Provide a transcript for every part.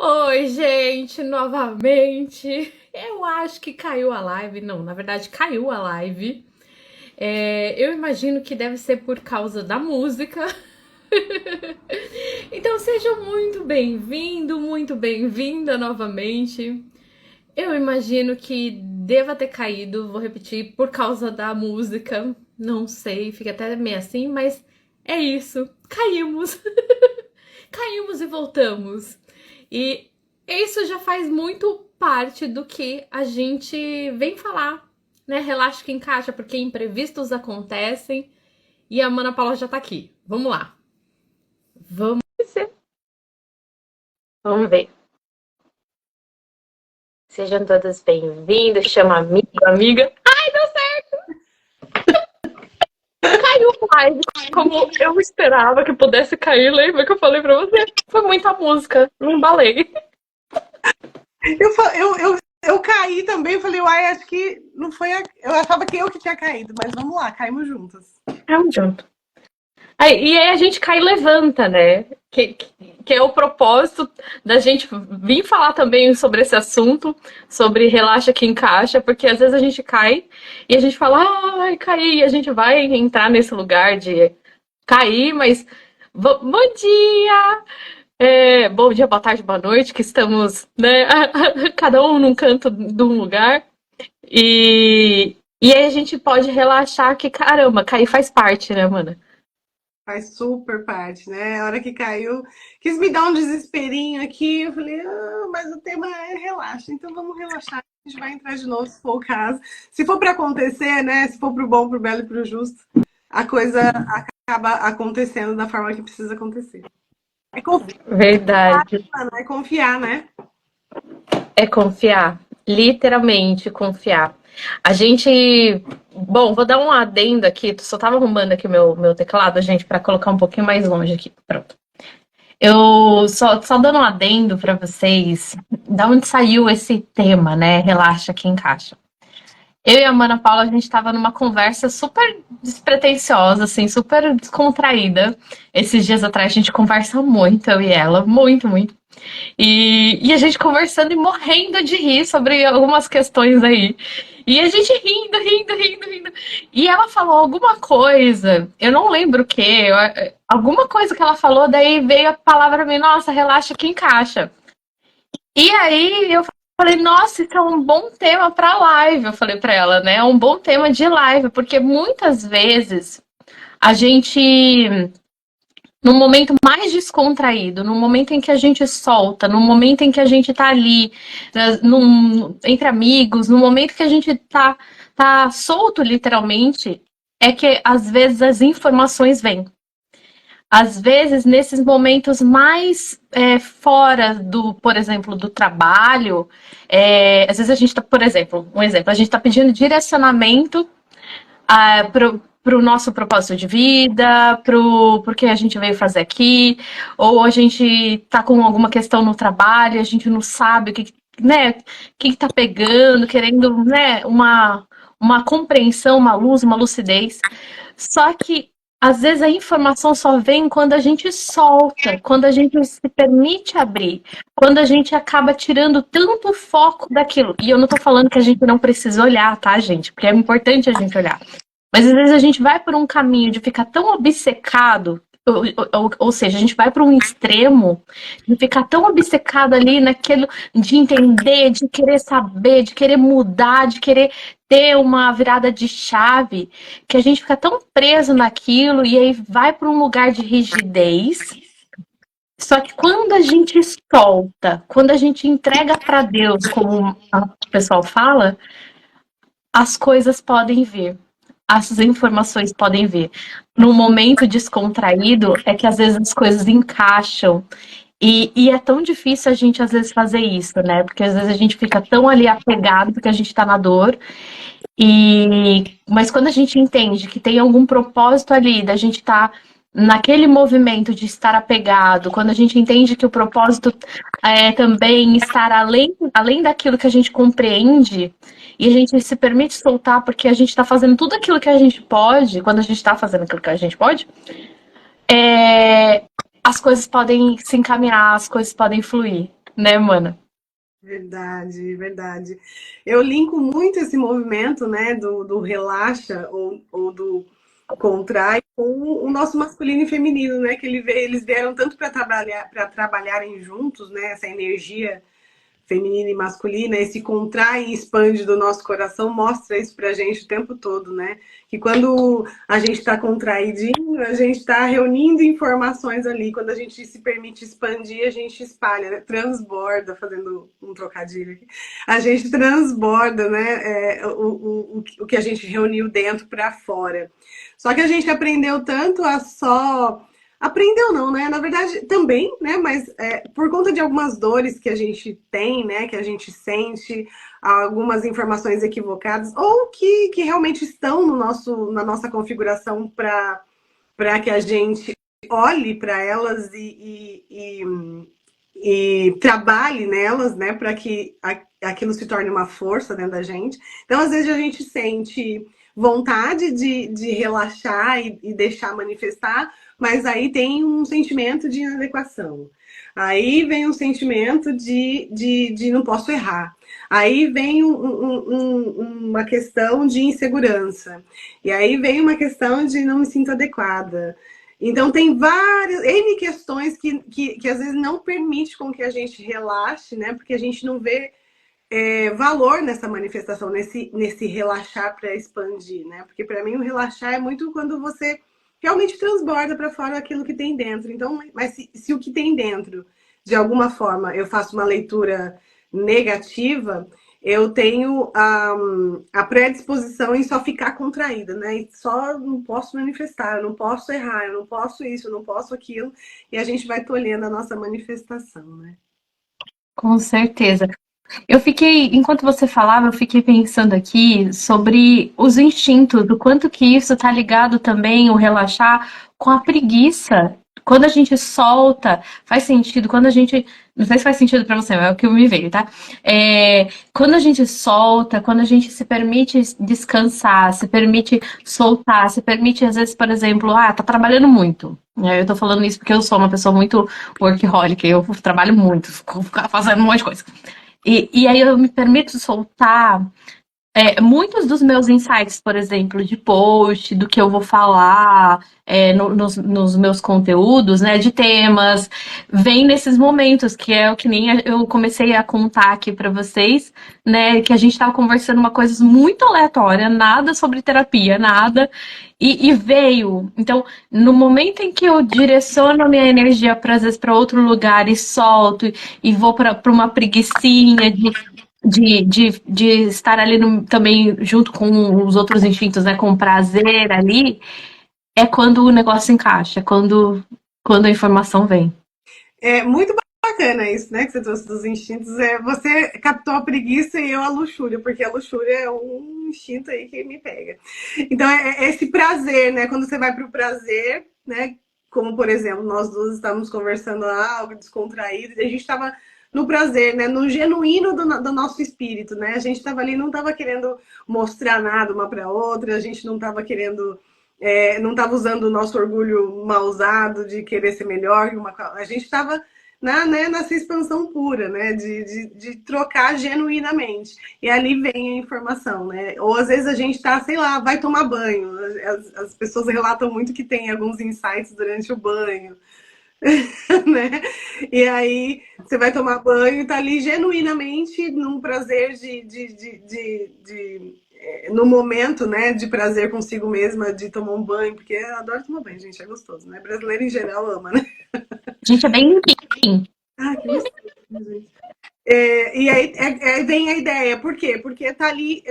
Oi, gente, novamente. Eu acho que caiu a live. Não, na verdade, caiu a live. Eu imagino que deve ser por causa da música. Então, seja muito bem-vinda novamente. Eu imagino que deva ter caído, vou repetir, por causa da música. Não sei, fica até meio assim, mas é isso. Caímos. Caímos e voltamos. E isso já faz muito parte do que a gente vem falar, né? Relaxa que encaixa, porque imprevistos acontecem e a Mana Paula já tá aqui. Vamos lá. Vamos ver. Vamos ver. Sejam todas bem-vindos. Chama amigo, amiga. Ai, deu certo! Caiu mais, como eu esperava que pudesse cair. Lembra que eu falei pra você? Foi muita música, não balei. Eu caí também, falei, uai, acho que não foi. Eu achava que eu que tinha caído, mas vamos lá, caímos juntas. Vamos junto. E aí a gente cai e levanta, né? Que é o propósito da gente vir falar também sobre esse assunto, sobre relaxa que encaixa, porque às vezes a gente cai e a gente fala, ai, caí, e a gente vai entrar nesse lugar de cair, mas bom dia! Bom dia, boa tarde, boa noite, que estamos, né, cada um num canto de um lugar. E aí a gente pode relaxar que, caramba, cair faz parte, né, mano? Faz super parte, né? A hora que caiu, quis me dar um desesperinho aqui. Eu falei, mas o tema é relaxa, então vamos relaxar. A gente vai entrar de novo se for o caso. Se for para acontecer, né? Se for pro bom, pro belo e pro justo, a coisa acaba acontecendo da forma que precisa acontecer. É confiar, Verdade. mano, é confiar, né? É confiar. Literalmente confiar. A gente. Bom, vou dar um adendo aqui. Só tava arrumando aqui meu teclado, gente, para colocar um pouquinho mais longe aqui. Pronto. Eu só dando um adendo para vocês, da onde saiu esse tema, né? Relaxa que encaixa. Eu e a Mana Paula, a gente estava numa conversa super despretensiosa, assim, super descontraída. Esses dias atrás a gente conversa muito, eu e ela, muito, muito. E a gente conversando e morrendo de rir sobre algumas questões aí. E a gente rindo. E ela falou alguma coisa, eu não lembro o que, alguma coisa que ela falou, daí veio a palavra pra mim, nossa, relaxa que encaixa. E aí eu falei, nossa, isso é um bom tema para live. Eu falei para ela, né? É um bom tema de live, porque muitas vezes a gente, no momento mais descontraído, no momento em que a gente solta, no momento em que a gente tá ali, entre amigos, no momento que a gente tá solto, literalmente, é que às vezes as informações vêm. Às vezes, nesses momentos mais fora do, por exemplo, do trabalho, às vezes a gente está, por exemplo, a gente está pedindo direcionamento para o nosso propósito de vida, para o que a gente veio fazer aqui, ou a gente está com alguma questão no trabalho, a gente não sabe o que, né, o que está pegando, querendo, né, uma compreensão, uma luz, uma lucidez. Só que às vezes a informação só vem quando a gente solta, quando a gente se permite abrir, quando a gente acaba tirando tanto foco daquilo. E eu não tô falando que a gente não precisa olhar, tá, gente? Porque é importante a gente olhar. Mas às vezes a gente vai por um caminho de ficar tão obcecado, ou seja, a gente vai para um extremo de ficar tão obcecado ali naquilo de entender, de querer saber, de querer mudar, de querer ter uma virada de chave, que a gente fica tão preso naquilo e aí vai para um lugar de rigidez. Só que quando a gente solta, quando a gente entrega para Deus, como o pessoal fala, as coisas podem vir, as informações podem vir. No momento descontraído é que às vezes as coisas encaixam. E é tão difícil a gente às vezes fazer isso, né? Porque às vezes a gente fica tão ali apegado porque a gente tá na dor. Mas quando a gente entende que tem algum propósito ali, da gente estar naquele movimento de estar apegado, quando a gente entende que o propósito é também estar além daquilo que a gente compreende, e a gente se permite soltar porque a gente está fazendo tudo aquilo que a gente pode, quando a gente está fazendo aquilo que a gente pode, as coisas podem se encaminhar, as coisas podem fluir. né, mana? Verdade, verdade. Eu linko muito esse movimento, né, do relaxa ou do contrai com o nosso masculino e feminino, né, que eles vieram tanto para trabalharem juntos, né, essa energia feminina e masculina, esse contrai e expande do nosso coração, mostra isso pra gente o tempo todo, né? Que quando a gente está contraidinho, a gente está reunindo informações ali. Quando a gente se permite expandir, a gente espalha, né? Transborda, fazendo um trocadilho aqui. A gente transborda, né? O que a gente reuniu dentro para fora. Só que a gente aprendeu tanto a só aprendeu não, né? Na verdade, também, né? Mas por conta de algumas dores que a gente tem, né? Que a gente sente, algumas informações equivocadas, ou que realmente estão no na nossa configuração para que a gente olhe para elas e trabalhe nelas, né? Para que aquilo se torne uma força dentro da gente. Então, às vezes, a gente sente vontade de relaxar e deixar manifestar, mas aí tem um sentimento de inadequação. Aí vem um sentimento de não posso errar. Aí vem uma questão de insegurança. E aí vem uma questão de não me sinto adequada. Então tem várias N questões que às vezes não permite com que a gente relaxe, né? Porque a gente não vê valor nessa manifestação, nesse relaxar para expandir, né? Porque para mim o relaxar é muito quando você realmente transborda para fora aquilo que tem dentro. Então, mas se o que tem dentro, de alguma forma, eu faço uma leitura negativa, eu tenho a predisposição em só ficar contraída, né? E só não posso manifestar, eu não posso errar, eu não posso isso, eu não posso aquilo, e a gente vai tolhendo a nossa manifestação, né? Com certeza. Eu fiquei, enquanto você falava, eu fiquei pensando aqui sobre os instintos, do quanto que isso tá ligado também, o relaxar, com a preguiça. Quando a gente solta, faz sentido. Quando a gente. Não sei se faz sentido pra você, mas é o que me veio, tá? Quando a gente solta, quando a gente se permite descansar, se permite soltar, se permite, às vezes, por exemplo, tá trabalhando muito. Eu tô falando isso porque eu sou uma pessoa muito workaholic, eu trabalho muito, fico fazendo um monte de coisa. E aí eu me permito soltar muitos dos meus insights, por exemplo, de post, do que eu vou falar nos meus conteúdos, né, de temas, vem nesses momentos, que é o que nem eu comecei a contar aqui para vocês, né, que a gente estava conversando uma coisa muito aleatória, nada sobre terapia, nada, e veio. Então, no momento em que eu direciono a minha energia, às vezes, para outro lugar e solto, e vou para uma preguicinha de estar ali também junto com os outros instintos, né, com prazer ali, é quando o negócio encaixa, quando a informação vem. É muito bacana isso, né? Que você trouxe dos instintos. Você captou a preguiça e eu a luxúria, porque a luxúria é um instinto aí que me pega. Então é esse prazer, né? Quando você vai para o prazer, né? Como por exemplo, nós duas estávamos conversando algo descontraído, e a gente estava no prazer, né? No genuíno do nosso espírito, né? A gente estava ali, não estava querendo mostrar nada uma para outra, a gente não estava querendo não estava usando o nosso orgulho mal usado de querer ser melhor. A gente estava nessa expansão pura, né? De trocar genuinamente. E ali vem a informação, né? Ou às vezes a gente está, sei lá, vai tomar banho. As pessoas relatam muito que tem alguns insights durante o banho. Né? E aí você vai tomar banho e tá ali genuinamente num prazer no momento, né, de prazer consigo mesma, de tomar um banho, porque eu adoro tomar banho, gente, é gostoso, né? Brasileiro em geral ama, né? A gente é bem limpinho. Ah, que gostoso, gente. E aí vem a ideia, por quê? Porque tá ali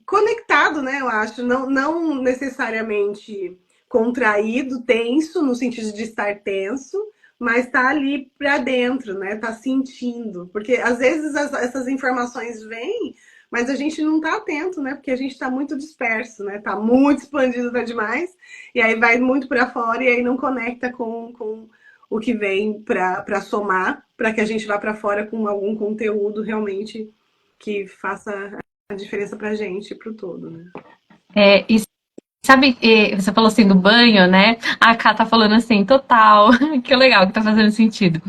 conectado, né? Eu acho, não necessariamente contraído, tenso, no sentido de estar tenso, mas tá ali para dentro, né? Tá sentindo, porque às vezes essas informações vêm, mas a gente não tá atento, né? Porque a gente tá muito disperso, né? Tá muito expandido, tá demais, e aí vai muito para fora e aí não conecta com o que vem para somar, para que a gente vá para fora com algum conteúdo realmente que faça a diferença pra gente e pro todo, né? E sabe, você falou assim do banho, né? A Cá tá falando assim, total, que legal que tá fazendo sentido.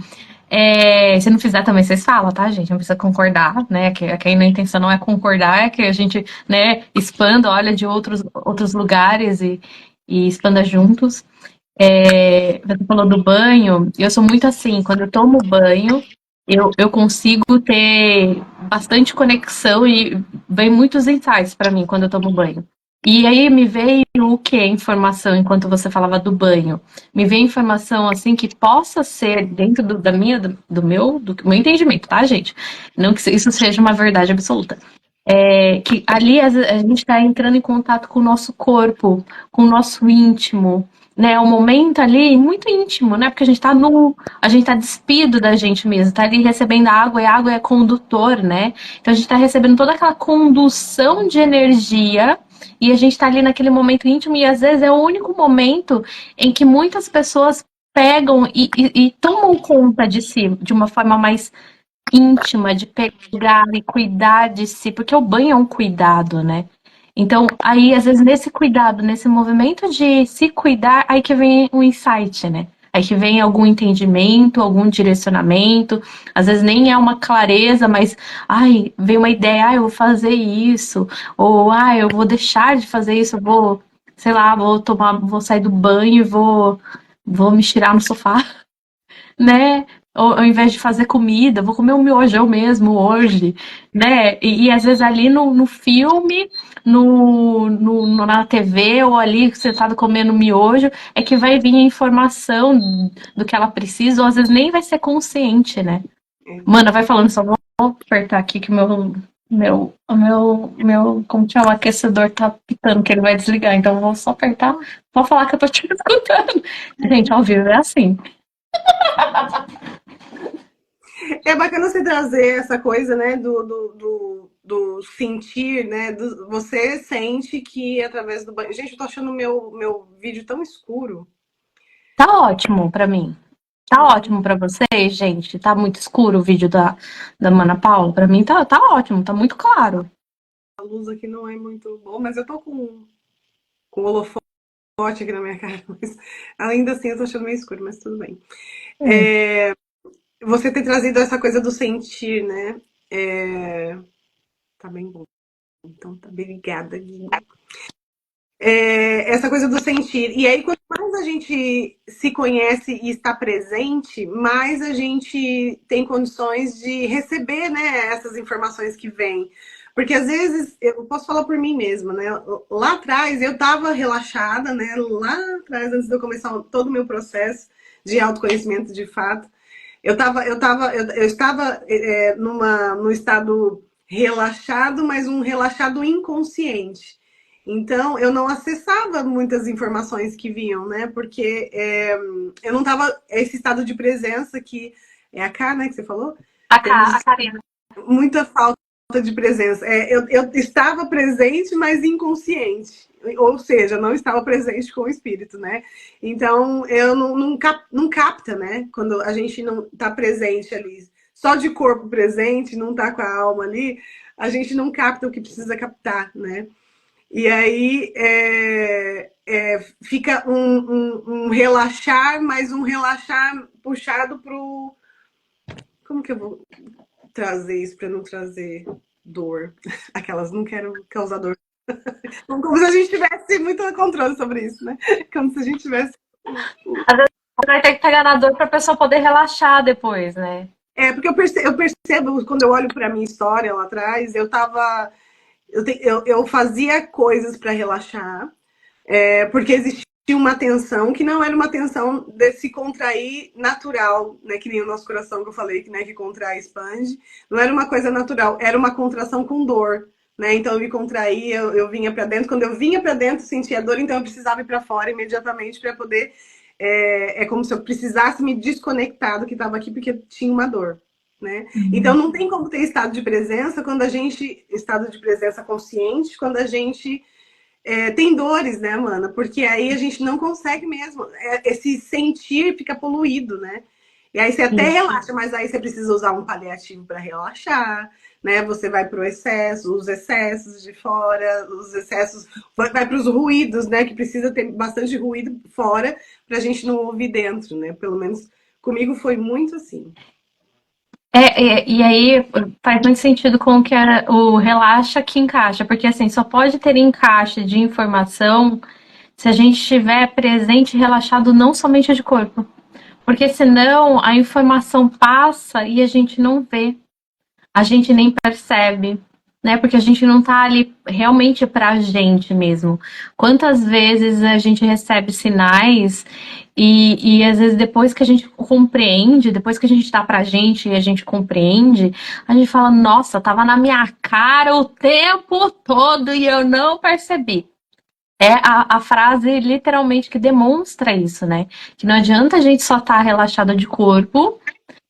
Se não fizer também, vocês falam, tá, gente? Não precisa concordar, né? Que a intenção não é concordar, é que a gente, né, expanda, olha de outros lugares e expanda juntos. Você falou do banho, eu sou muito assim, quando eu tomo banho, eu consigo ter bastante conexão e vem muitos insights para mim quando eu tomo banho. E aí me veio o que? Informação, enquanto você falava do banho. Me veio informação assim que possa ser dentro do meu entendimento, tá, gente? Não que isso seja uma verdade absoluta. Que ali a gente está entrando em contato com o nosso corpo, com o nosso íntimo, né? Um momento ali muito íntimo, né? Porque a gente tá nu, a gente tá despido da gente mesmo, tá ali recebendo a água, e a água é condutor, né? Então a gente tá recebendo toda aquela condução de energia e a gente tá ali naquele momento íntimo e às vezes é o único momento em que muitas pessoas pegam e tomam conta de si de uma forma mais íntima, de pegar e cuidar de si, porque o banho é um cuidado, né? Então, aí, às vezes, nesse cuidado, nesse movimento de se cuidar, aí que vem o insight, né? Aí que vem algum entendimento, algum direcionamento, às vezes nem é uma clareza, mas ai, vem uma ideia, eu vou fazer isso, ou eu vou deixar de fazer isso, eu vou, sei lá, vou sair do banho e vou me tirar no sofá, né? Ao invés de fazer comida, vou comer um miojão mesmo hoje, né? E às vezes ali no filme, na TV, ou ali sentado comendo miojo, é que vai vir a informação do que ela precisa, ou às vezes nem vai ser consciente, né? Mana, vai falando, só vou apertar aqui que o meu, como chama, o aquecedor tá pitando, que ele vai desligar, então eu vou só apertar, vou falar que eu tô te escutando. Gente, ao vivo é assim. É bacana você trazer essa coisa, né, do sentir, né? Você sente que através do banho. Gente, eu tô achando o meu vídeo tão escuro. Tá ótimo pra mim. Tá ótimo pra vocês, gente? Tá muito escuro o vídeo da Mana Paula? Pra mim tá ótimo, tá muito claro. A luz aqui não é muito boa, mas eu tô com o holofote aqui na minha cara. Mas ainda assim eu tô achando meio escuro, mas tudo bem. Hum. Você tem trazido essa coisa do sentir, né? Tá bem bom. Então tá bem ligada, Guinha. Essa coisa do sentir. E aí, quanto mais a gente se conhece e está presente, mais a gente tem condições de receber, né, essas informações que vêm. Porque às vezes, eu posso falar por mim mesma, né? Lá atrás eu estava relaxada, né? Lá atrás, antes de eu começar todo o meu processo de autoconhecimento de fato, eu estava num estado relaxado, mas um relaxado inconsciente. Então, eu não acessava muitas informações que vinham, né? Porque eu não estava. Esse estado de presença que é a K, né? Que você falou? A Temos Karina. muita falta de presença. Eu estava presente, mas inconsciente. Ou seja, não estava presente com o espírito, né? Então, eu não capta, né? Quando a gente não está presente ali, só de corpo presente, não está com a alma ali, a gente não capta o que precisa captar, né? E aí fica um relaxar, mas um relaxar puxado pro. Como que eu vou trazer isso para não trazer dor? Aquelas, não quero causar dor. Como se a gente tivesse muito controle sobre isso, né? Como se a gente tivesse. Às vezes vai ter que pegar na dor pra pessoa poder relaxar depois, né? Porque eu percebo quando eu olho para minha história lá atrás, eu tava. Eu fazia coisas para relaxar, porque existia uma tensão que não era uma tensão de se contrair natural, né? Que nem o nosso coração que eu falei, né? Que contrai e expande. Não era uma coisa natural, era uma contração com dor. Né? Então eu me contraía, eu vinha para dentro. Quando eu vinha para dentro, sentia dor, então eu precisava ir para fora imediatamente para poder. É como se eu precisasse me desconectar do que estava aqui, porque tinha uma dor. Né? Então não tem como ter estado de presença quando a gente. Estado de presença consciente, quando a gente tem dores, né, mana? Porque aí a gente não consegue mesmo. Esse sentir fica poluído, né? E aí você até Isso. relaxa, mas aí você precisa usar um paliativo para relaxar, né? Você vai para o excesso, os excessos de fora, os excessos. Vai para os ruídos, né? Que precisa ter bastante ruído fora para a gente não ouvir dentro, né? Pelo menos comigo foi muito assim. E aí faz muito sentido com o que era o relaxa que encaixa, porque assim, só pode ter encaixe de informação se a gente estiver presente e relaxado não somente de corpo. Porque senão a informação passa e a gente não vê, a gente nem percebe, né? Porque a gente não tá ali realmente pra gente mesmo. Quantas vezes a gente recebe sinais e às vezes depois que a gente compreende, depois que a gente tá pra gente e a gente compreende, a gente fala, nossa, tava na minha cara o tempo todo e eu não percebi. É a frase literalmente que demonstra isso, né? Que não adianta a gente só estar relaxado de corpo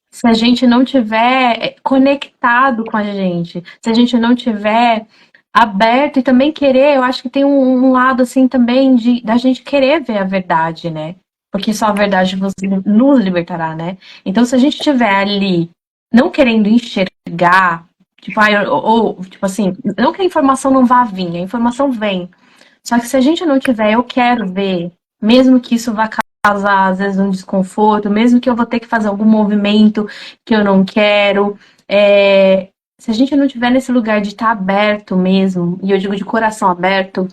se a gente não tiver conectado com a gente, se a gente não tiver aberto e também querer, eu acho que tem um lado assim também de da gente querer ver a verdade, né? Porque só a verdade nos libertará, né? Então, se a gente estiver ali não querendo enxergar, tipo, ou tipo assim, não que a informação não vá vir, a informação vem. Só que se a gente não tiver, eu quero ver, mesmo que isso vá causar, às vezes, um desconforto, mesmo que eu vou ter que fazer algum movimento que eu não quero, se a gente não tiver nesse lugar de estar aberto mesmo, e eu digo de coração aberto,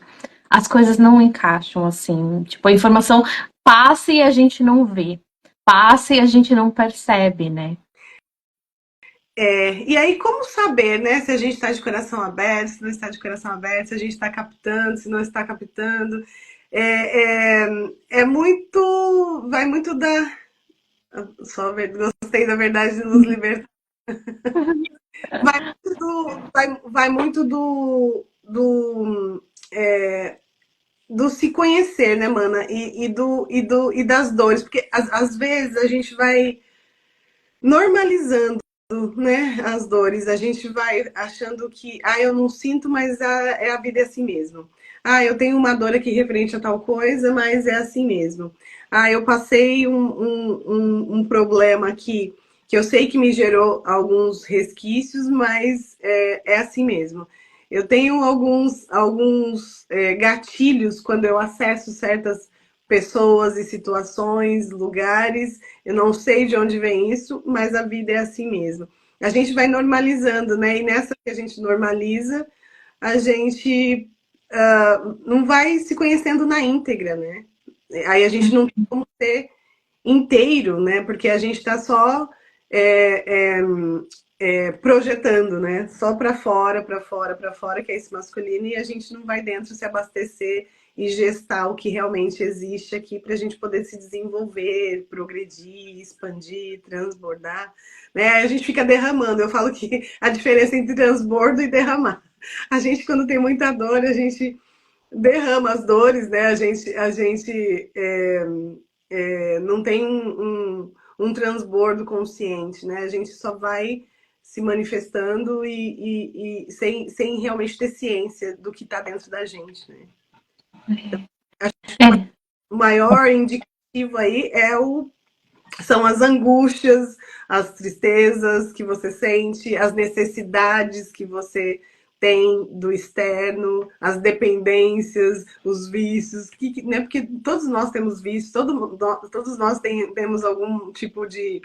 as coisas não encaixam assim. Tipo, a informação passa e a gente não vê, passa e a gente não percebe, né? E aí, como saber, né, se a gente está de coração aberto, se não está de coração aberto, se a gente está captando, se não está captando? É, é, é muito. Vai muito da. Gostei da verdade de nos libertar. Vai muito do se conhecer, né, mana? E das dores. Porque às vezes a gente vai normalizando, né, as dores. A gente vai achando que, eu não sinto, mas a vida é assim mesmo. Eu tenho uma dor aqui referente a tal coisa, mas é assim mesmo. Eu passei um problema aqui que eu sei que me gerou alguns resquícios, mas é assim mesmo. Eu tenho alguns gatilhos quando eu acesso certas pessoas e situações, lugares. Eu não sei de onde vem isso, mas a vida é assim mesmo. A gente vai normalizando, né? E nessa que a gente normaliza, a gente não vai se conhecendo na íntegra, né? Aí a gente não tem como ser inteiro, né? Porque a gente está só é, é, projetando, né? Só para fora, para fora, para fora, que é esse masculino, e a gente não vai dentro se abastecer e gestar o que realmente existe aqui para a gente poder se desenvolver, progredir, expandir, transbordar. Né? A gente fica derramando. Eu falo que a diferença entre transbordo e derramar. A gente, quando tem muita dor, a gente derrama as dores, né? A gente não tem um transbordo consciente, né? A gente só vai se manifestando e sem realmente ter ciência do que está dentro da gente, né? É, O maior indicativo aí são as angústias, as tristezas que você sente, as necessidades que você tem do externo, as dependências, os vícios, né? Porque todos nós temos vícios, todos nós temos algum tipo de,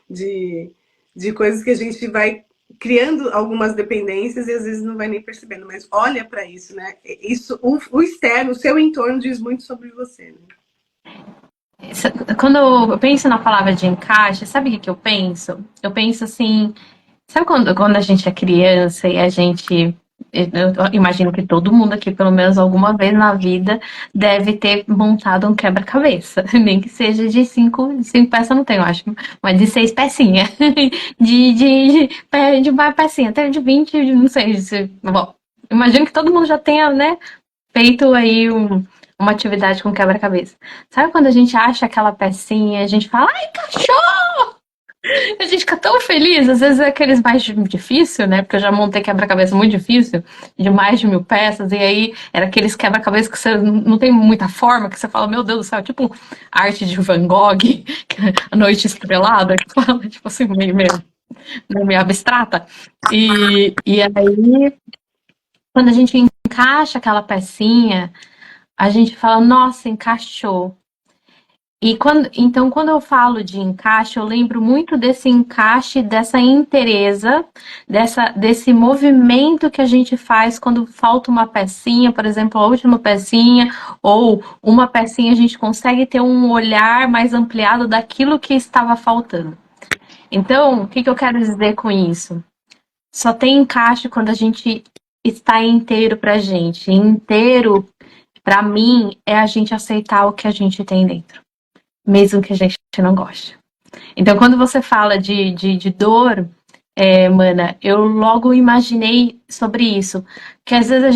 de coisas que a gente vai criando algumas dependências e às vezes não vai nem percebendo, mas olha para isso, né? Isso, o externo, o seu entorno diz muito sobre você, né? quando eu penso na palavra de encaixe, sabe o que eu penso? Eu penso assim, sabe quando a gente é criança e a gente. Eu imagino que todo mundo aqui, pelo menos alguma vez na vida, deve ter montado um quebra-cabeça. Nem que seja de cinco peças, não tenho, acho, mas de seis pecinhas. De uma pecinha, até de 20, não sei. Bom, imagino que todo mundo já tenha, né, feito aí uma atividade com quebra-cabeça. Sabe quando a gente acha aquela pecinha, a gente fala, ai, encaixou! A gente fica tão feliz, às vezes é aqueles mais difícil, né? Porque eu já montei quebra-cabeça muito difícil, de mais de 1.000 peças, e aí era aqueles quebra-cabeça que você não tem muita forma, que você fala, meu Deus do céu, tipo arte de Van Gogh, a noite estrelada, que fala, tipo assim, meio abstrata. E aí, quando a gente encaixa aquela pecinha, a gente fala, nossa, encaixou. Então, quando eu falo de encaixe, eu lembro muito desse encaixe, dessa inteireza, desse movimento que a gente faz quando falta uma pecinha, por exemplo, a última pecinha, ou uma pecinha, a gente consegue ter um olhar mais ampliado daquilo que estava faltando. Então, o que que eu quero dizer com isso? Só tem encaixe quando a gente está inteiro pra gente. Inteiro, pra mim, é a gente aceitar o que a gente tem dentro, mesmo que a gente não goste. Então, quando você fala de dor, mana, eu logo imaginei sobre isso. Que às vezes a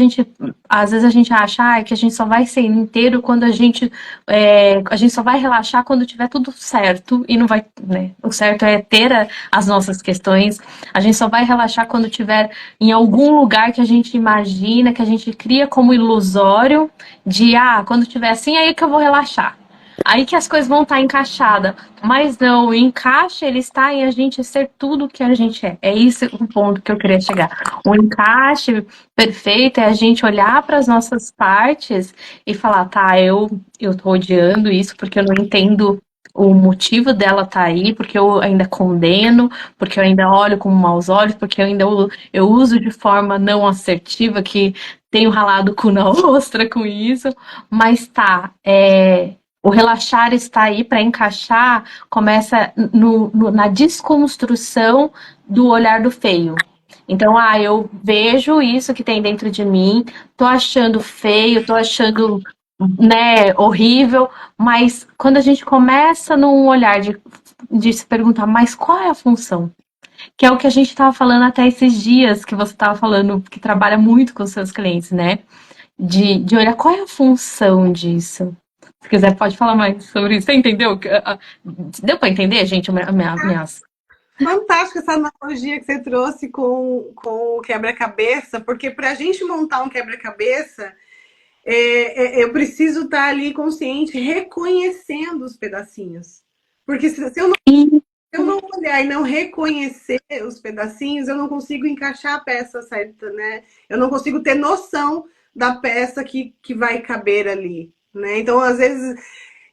gente acha que a gente só vai ser inteiro quando a gente só vai relaxar quando tiver tudo certo e não vai, né? O certo é ter as nossas questões. A gente só vai relaxar quando tiver em algum lugar que a gente imagina, que a gente cria como ilusório de, quando tiver assim, aí que eu vou relaxar. Aí que as coisas vão estar encaixadas. Mas não, o encaixe ele está em a gente ser tudo o que a gente é. É esse o ponto que eu queria chegar. O encaixe perfeito é a gente olhar para as nossas partes e falar, tá, eu tô odiando isso porque eu não entendo o motivo dela tá aí, porque eu ainda condeno, porque eu ainda olho com maus olhos, porque eu uso de forma não assertiva, que tenho ralado o cu na ostra com isso, mas tá, o relaxar está aí para encaixar, começa na desconstrução do olhar do feio. Então, eu vejo isso que tem dentro de mim, tô achando feio, tô achando, né, horrível, mas quando a gente começa num olhar de se perguntar, mas qual é a função? Que é o que a gente estava falando até esses dias, que você estava falando, que trabalha muito com os seus clientes, né? De olhar qual é a função disso. Se quiser, pode falar mais sobre isso. Você entendeu? Deu para entender, gente, minhas. Fantástica essa analogia que você trouxe com o quebra-cabeça, porque para a gente montar um quebra-cabeça, eu preciso estar ali consciente, reconhecendo os pedacinhos. Porque se eu não olhar e não reconhecer os pedacinhos, eu não consigo encaixar a peça certa, né? Eu não consigo ter noção da peça que vai caber ali, né? Então, às vezes,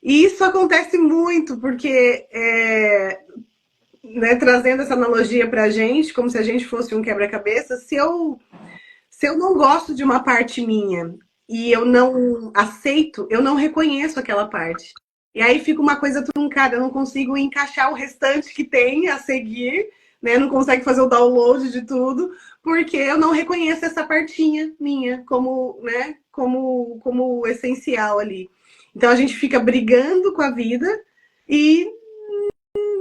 e isso acontece muito, porque né, trazendo essa analogia para a gente, como se a gente fosse um quebra-cabeça, se eu não gosto de uma parte minha e eu não aceito, eu não reconheço aquela parte. E aí fica uma coisa truncada, eu não consigo encaixar o restante que tem a seguir, né? Não consegue fazer o download de tudo, porque eu não reconheço essa partinha minha como, né, como essencial ali. Então a gente fica brigando com a vida e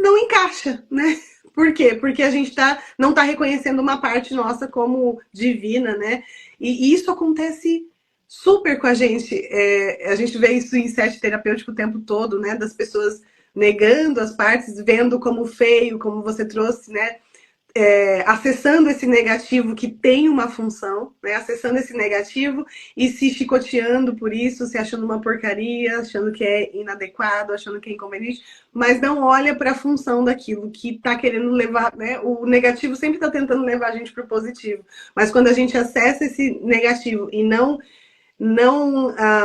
não encaixa, né? Por quê? Porque a gente não está reconhecendo uma parte nossa como divina, né? E isso acontece super com a gente. A gente vê isso em sete terapêutico o tempo todo, né? Das pessoas negando as partes, vendo como feio, como você trouxe, né? Acessando esse negativo que tem uma função, né? Acessando esse negativo e se chicoteando por isso, se achando uma porcaria, achando que é inadequado, achando que é inconveniente, mas não olha para a função daquilo que está querendo levar, né? O negativo sempre está tentando levar a gente para o positivo, mas quando a gente acessa esse negativo e não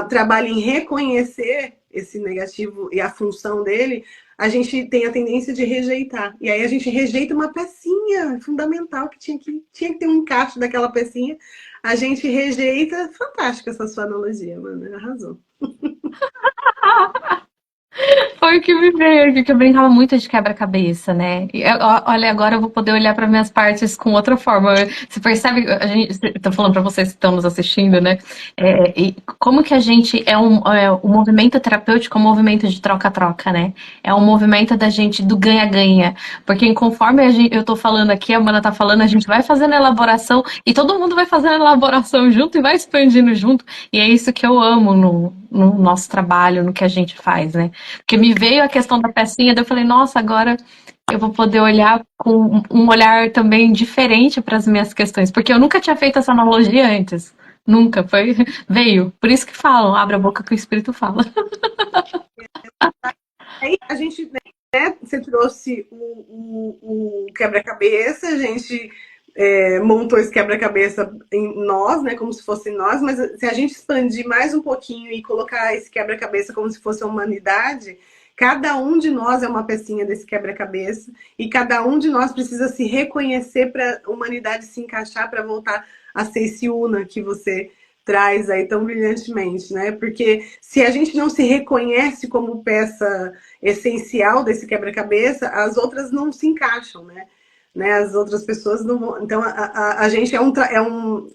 trabalha em reconhecer esse negativo e a função dele, a gente tem a tendência de rejeitar. E aí a gente rejeita uma pecinha fundamental que tinha que ter um encaixe daquela pecinha. A gente rejeita. Fantástica essa sua analogia, mano. Arrasou. Foi o que me veio aqui, que eu brincava muito de quebra-cabeça, né? Olha, agora eu vou poder olhar para minhas partes com outra forma. Você percebe, tô falando para vocês que estão nos assistindo, né? E como que a gente o movimento terapêutico é um movimento de troca-troca, né? É um movimento da gente do ganha-ganha. Porque conforme eu tô falando aqui, a Mana tá falando, a gente vai fazendo a elaboração e todo mundo vai fazendo a elaboração junto e vai expandindo junto. E é isso que eu amo no nosso trabalho, no que a gente faz, né? Porque me veio a questão da pecinha, daí eu falei, nossa, agora eu vou poder olhar com um olhar também diferente para as minhas questões, porque eu nunca tinha feito essa analogia antes. Nunca, veio. Por isso que falam, abre a boca que o espírito fala. Aí a gente, né, você trouxe o quebra-cabeça, a gente montou esse quebra-cabeça em nós, né, como se fosse nós, mas se a gente expandir mais um pouquinho e colocar esse quebra-cabeça como se fosse a humanidade, Cada um de nós é uma pecinha desse quebra-cabeça e cada um de nós precisa se reconhecer para a humanidade se encaixar, para voltar a ser esse una que você traz aí tão brilhantemente, né? Porque se a gente não se reconhece como peça essencial desse quebra-cabeça, as outras não se encaixam, né? As outras pessoas não vão. Então a gente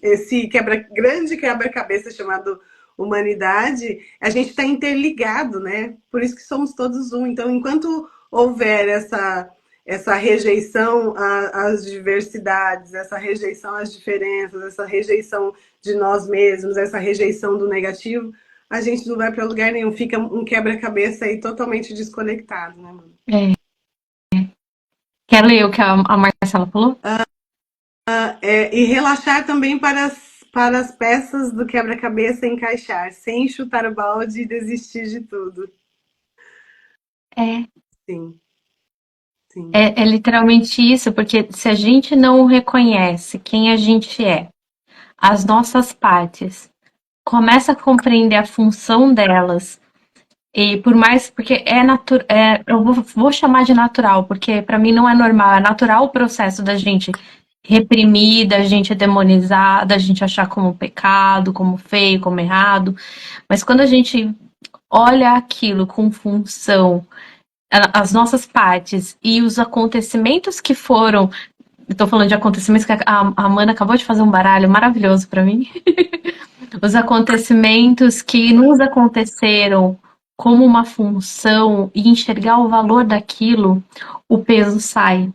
esse grande quebra-cabeça chamado humanidade, a gente está interligado, né? Por isso que somos todos um. Então, enquanto houver essa rejeição às diversidades, essa rejeição às diferenças, essa rejeição de nós mesmos, essa rejeição do negativo, a gente não vai para lugar nenhum, fica um quebra-cabeça aí totalmente desconectado, né, mano? Quer ler o que a Marcela falou? E relaxar também para as peças do quebra-cabeça encaixar, sem chutar o balde e desistir de tudo. É. Sim, sim. É literalmente isso, porque se a gente não reconhece quem a gente é, as nossas partes, começa a compreender a função delas, e por mais, porque eu vou chamar de natural, porque para mim não é normal, é natural o processo da gente reprimir, da gente demonizar, da gente achar como pecado, como feio, como errado, mas quando a gente olha aquilo com função, as nossas partes e os acontecimentos que foram. Estou falando de acontecimentos que a Amanda acabou de fazer um baralho maravilhoso para mim. Os acontecimentos que nos aconteceram como uma função e enxergar o valor daquilo, o peso sai.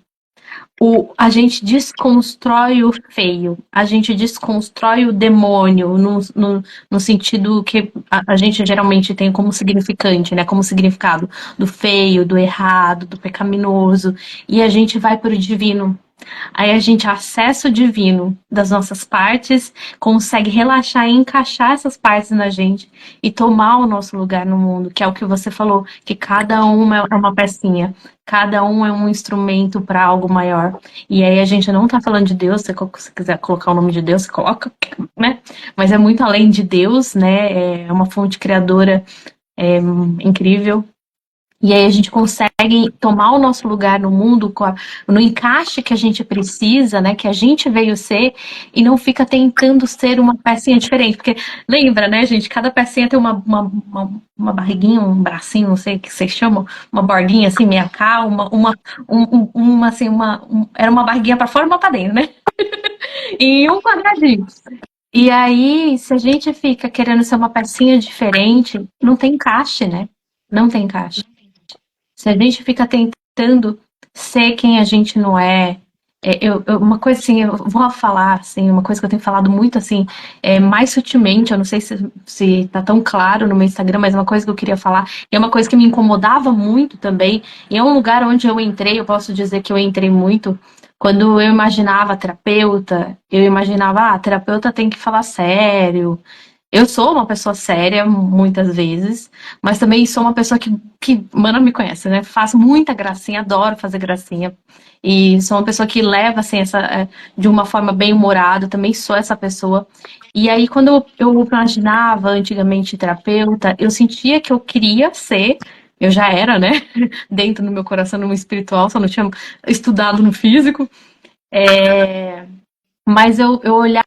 A gente desconstrói o feio, a gente desconstrói o demônio no sentido que a gente geralmente tem como significante, né? Como significado do feio, do errado, do pecaminoso, e a gente vai para o divino. Aí a gente acessa o divino das nossas partes, consegue relaxar e encaixar essas partes na gente e tomar o nosso lugar no mundo, que é o que você falou, que cada uma é uma pecinha, cada um é um instrumento para algo maior. E aí a gente não tá falando de Deus, se você quiser colocar o nome de Deus, você coloca, né? Mas é muito além de Deus, né? É uma fonte criadora incrível. E aí a gente consegue tomar o nosso lugar no mundo no encaixe que a gente precisa, né? Que a gente veio ser e não fica tentando ser uma pecinha diferente. Porque lembra, né, gente? Cada pecinha tem uma barriguinha, um bracinho, não sei o que vocês chamam, uma bordinha assim, meia calma, era uma barriguinha para fora e uma para dentro, né? E um quadradinho. E aí, se a gente fica querendo ser uma pecinha diferente, não tem encaixe, né? Não tem encaixe. Se a gente fica tentando ser quem a gente não é, uma coisa assim, eu vou falar assim, uma coisa que eu tenho falado muito assim, mais sutilmente, eu não sei se tá tão claro no meu Instagram, mas uma coisa que eu queria falar, e é uma coisa que me incomodava muito também, e é um lugar onde eu entrei, eu posso dizer que eu entrei muito, quando eu imaginava terapeuta, eu imaginava, terapeuta tem que falar sério. Eu sou uma pessoa séria, muitas vezes, mas também sou uma pessoa que Mana me conhece, né? Faço muita gracinha, adoro fazer gracinha. E sou uma pessoa que leva, assim, de uma forma bem humorada, também sou essa pessoa. E aí, quando eu imaginava antigamente terapeuta, eu sentia que eu queria ser, eu já era, né? Dentro do meu coração, no espiritual, só não tinha estudado no físico. Mas eu olhava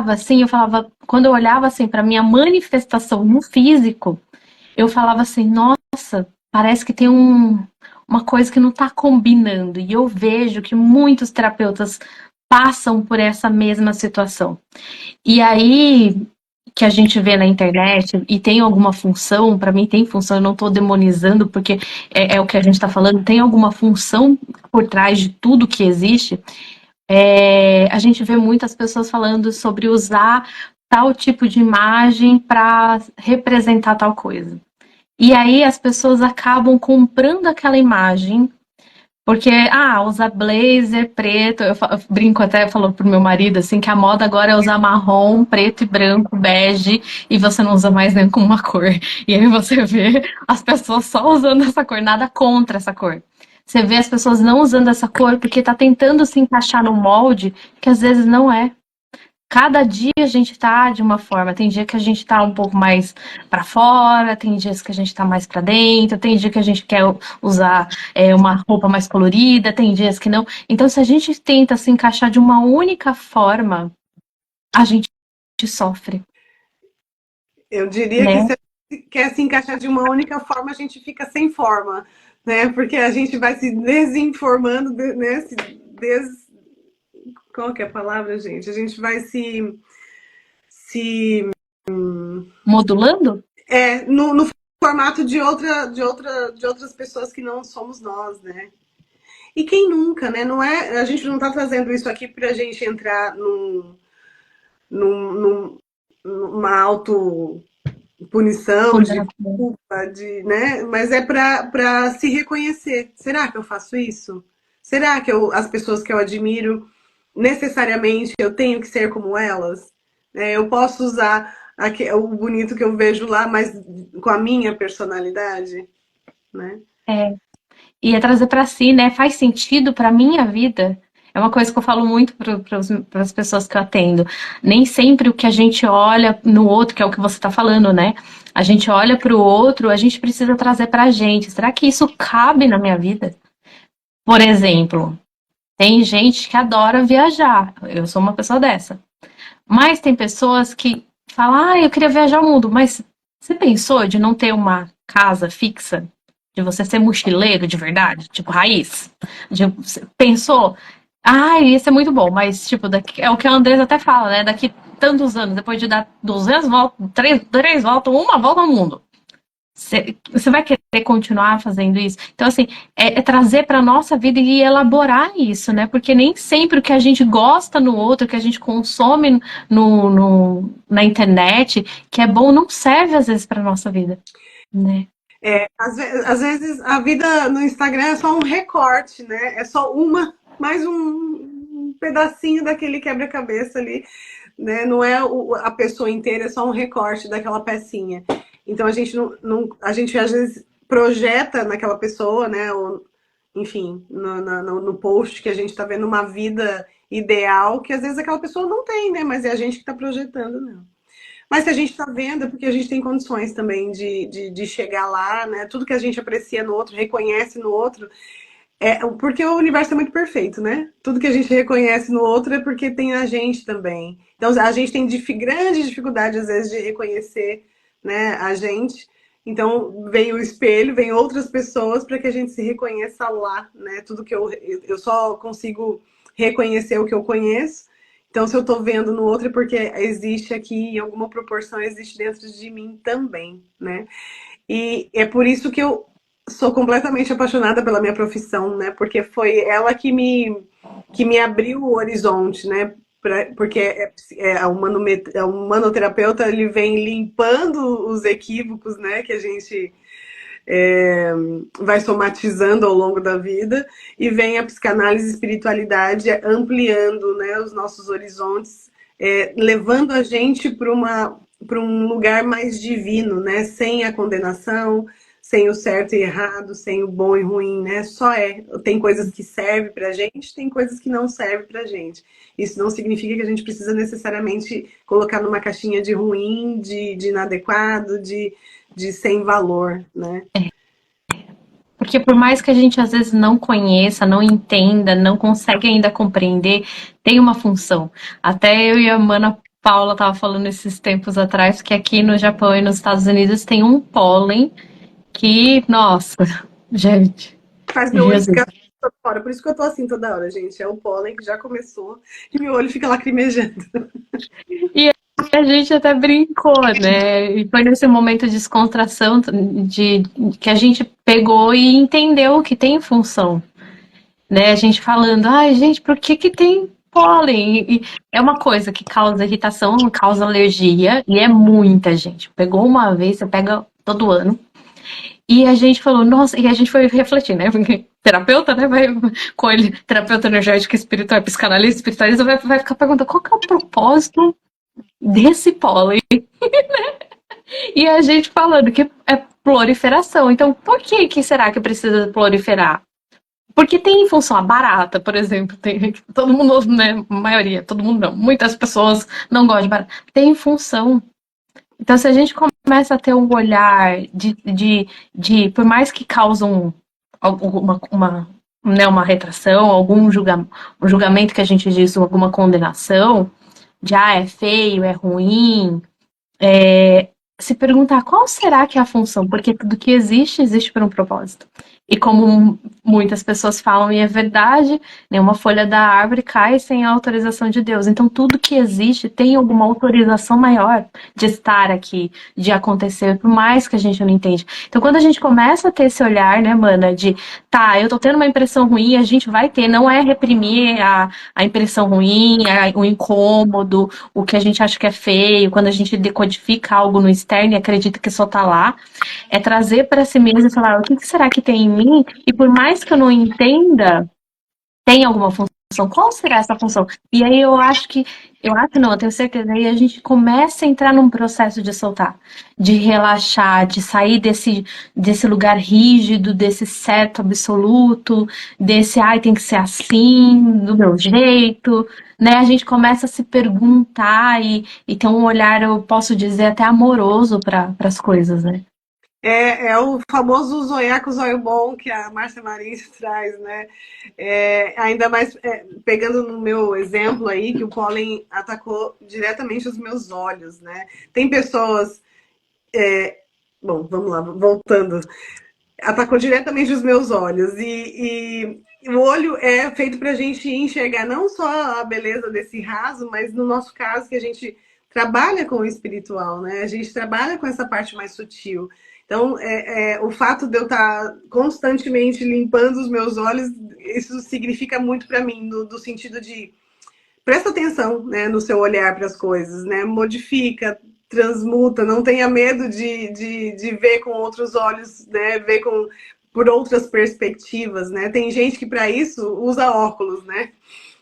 assim, eu falava, quando eu olhava assim para minha manifestação no físico, eu falava assim, nossa, parece que tem uma coisa que não está combinando. E eu vejo que muitos terapeutas passam por essa mesma situação. E aí que a gente vê na internet e tem alguma função, para mim tem função, eu não estou demonizando, porque é o que a gente está falando, tem alguma função por trás de tudo que existe. A gente vê muitas pessoas falando sobre usar tal tipo de imagem para representar tal coisa. E aí as pessoas acabam comprando aquela imagem, porque, usar blazer preto, eu brinco até, falou pro meu marido, assim, que a moda agora é usar marrom, preto e branco, bege, e você não usa mais nenhuma cor. E aí você vê as pessoas só usando essa cor, nada contra essa cor. Você vê as pessoas não usando essa cor porque tá tentando se encaixar no molde que às vezes não é. Cada dia a gente tá de uma forma. Tem dia que a gente tá um pouco mais para fora, tem dias que a gente tá mais para dentro, tem dia que a gente quer usar uma roupa mais colorida, tem dias que não. Então, se a gente tenta se encaixar de uma única forma, a gente sofre, Eu diria que né? se a gente quer se encaixar de uma única forma, a gente fica sem forma, né? Porque a gente vai se desinformando, né? Qual que é a palavra, gente? A gente vai se Modulando? no formato de outras pessoas que não somos nós, né? E quem nunca, né? Não é, a gente não está fazendo isso aqui para a gente entrar num, num, numa autopunição, de Condenação. culpa, né? Mas é para se reconhecer. Será que eu faço isso? Será que as pessoas que eu admiro, necessariamente, eu tenho que ser como elas? Eu posso usar o bonito que eu vejo lá, mas com a minha personalidade, né? É. E é trazer para si, né? Faz sentido para minha vida. É uma coisa que eu falo muito para as pessoas que eu atendo. Nem sempre o que a gente olha no outro, que é o que você está falando, né? A gente olha para o outro, a gente precisa trazer para a gente. Será que isso cabe na minha vida? Por exemplo, tem gente que adora viajar. Eu sou uma pessoa dessa. Mas tem pessoas que falam, eu queria viajar o mundo. Mas você pensou de não ter uma casa fixa? De você ser mochileiro de verdade? Tipo, raiz? Pensou? Isso é muito bom. Mas, tipo, é o que a Andresa até fala, né? Daqui tantos anos, depois de dar 200 voltas, três voltas, uma volta ao mundo. Você vai querer continuar fazendo isso? Então, assim, é trazer para a nossa vida e elaborar isso, né? Porque nem sempre o que a gente gosta no outro, o que a gente consome na internet, que é bom, não serve às vezes para nossa vida, né? Às vezes a vida no Instagram é só um recorte, né? É só mais um pedacinho daquele quebra-cabeça ali, né? Não é a pessoa inteira, é só um recorte daquela pecinha. Então a gente a gente às vezes projeta naquela pessoa, né? Ou, enfim, no post que a gente está vendo uma vida ideal que às vezes aquela pessoa não tem, né? Mas é a gente que está projetando, né? Mas se a gente está vendo, é porque a gente tem condições também de chegar lá, né? Tudo que a gente aprecia no outro, reconhece no outro, porque o universo é muito perfeito, né? Tudo que a gente reconhece no outro é porque tem a gente também. Então a gente tem grande dificuldade, às vezes, de reconhecer, né, a gente. Então vem o espelho, vem outras pessoas para que a gente se reconheça lá, né? Tudo que eu só consigo reconhecer o que eu conheço. Então, se eu estou vendo no outro, é porque existe aqui, em alguma proporção, existe dentro de mim também, né? E é por isso que eu sou completamente apaixonada pela minha profissão, né? Porque foi ela que me abriu o horizonte, né? Porque o manoterapeuta, ele vem limpando os equívocos, né? Que a gente vai somatizando ao longo da vida, e vem a psicanálise e espiritualidade ampliando, né, os nossos horizontes, levando a gente para um lugar mais divino, né, sem a condenação, sem o certo e errado, sem o bom e ruim, né? Tem coisas que servem pra gente, tem coisas que não servem pra gente. Isso não significa que a gente precisa necessariamente colocar numa caixinha de ruim, de inadequado, de sem valor, né? Porque por mais que a gente às vezes não conheça, não entenda, não consegue ainda compreender, tem uma função. Até eu e a Mana Paula tava falando esses tempos atrás que aqui no Japão e nos Estados Unidos tem um pólen que, nossa, gente, Faz meu olho Jesus. ficar toda hora. Por isso que eu tô assim toda hora, gente. É o pólen que já começou e meu olho fica lacrimejando. E a gente até brincou, né? E foi nesse momento de descontração de que a gente pegou e entendeu que tem função, né? A gente falando, gente, por que que tem pólen? E é uma coisa que causa irritação, causa alergia, e é muita gente. Pegou uma vez, você pega todo ano. E a gente falou, nossa, e a gente foi refletir, né? Porque terapeuta, né? Vai com ele, terapeuta energético espiritual, psicanalista, espiritualista, vai ficar perguntando qual que é o propósito desse pólen. E a gente falando que é proliferação. Então, por que será que precisa proliferar? Porque tem função, a barata, por exemplo, tem todo mundo, né, a maioria, todo mundo não, muitas pessoas não gostam de barata. Tem função. Então, se a gente começa a ter um olhar por mais que causam né, uma retração, um julgamento que a gente diz, alguma condenação, de é feio, é ruim, se perguntar qual será que é a função, porque tudo que existe, existe por um propósito. E como muitas pessoas falam, e é verdade, nenhuma folha da árvore cai sem a autorização de Deus. Então, tudo que existe tem alguma autorização maior de estar aqui, de acontecer, por mais que a gente não entende. Então, quando a gente começa a ter esse olhar, né, mana, de tá, eu tô tendo uma impressão ruim, a gente vai ter, não é reprimir a impressão ruim, o incômodo, o que a gente acha que é feio, quando a gente decodifica algo no externo e acredita que só tá lá, é trazer para si mesmo e falar, o que será que tem em mim? E por mais que eu não entenda, tem alguma função. Qual será essa função? E aí eu acho não, eu tenho certeza, aí a gente começa a entrar num processo de soltar, de relaxar, de sair desse lugar rígido, desse certo absoluto, desse, ai, tem que ser assim, do meu jeito, né? A gente começa a se perguntar e ter um olhar, eu posso dizer, até amoroso para as coisas, né? É o famoso zoiar com o zóio bom que a Márcia Marins traz, né? Ainda mais pegando no meu exemplo aí, que o pólen atacou diretamente os meus olhos, né? Tem pessoas. Bom, vamos lá, voltando. Atacou diretamente os meus olhos. E o olho é feito para a gente enxergar não só a beleza desse raso, mas no nosso caso, que a gente trabalha com o espiritual, né? A gente trabalha com essa parte mais sutil. Então, o fato de eu estar constantemente limpando os meus olhos, isso significa muito para mim, do sentido de presta atenção, né, no seu olhar para as coisas, né? Modifica, transmuta, não tenha medo de ver com outros olhos, né? Ver por outras perspectivas, né? Tem gente que para isso usa óculos, né?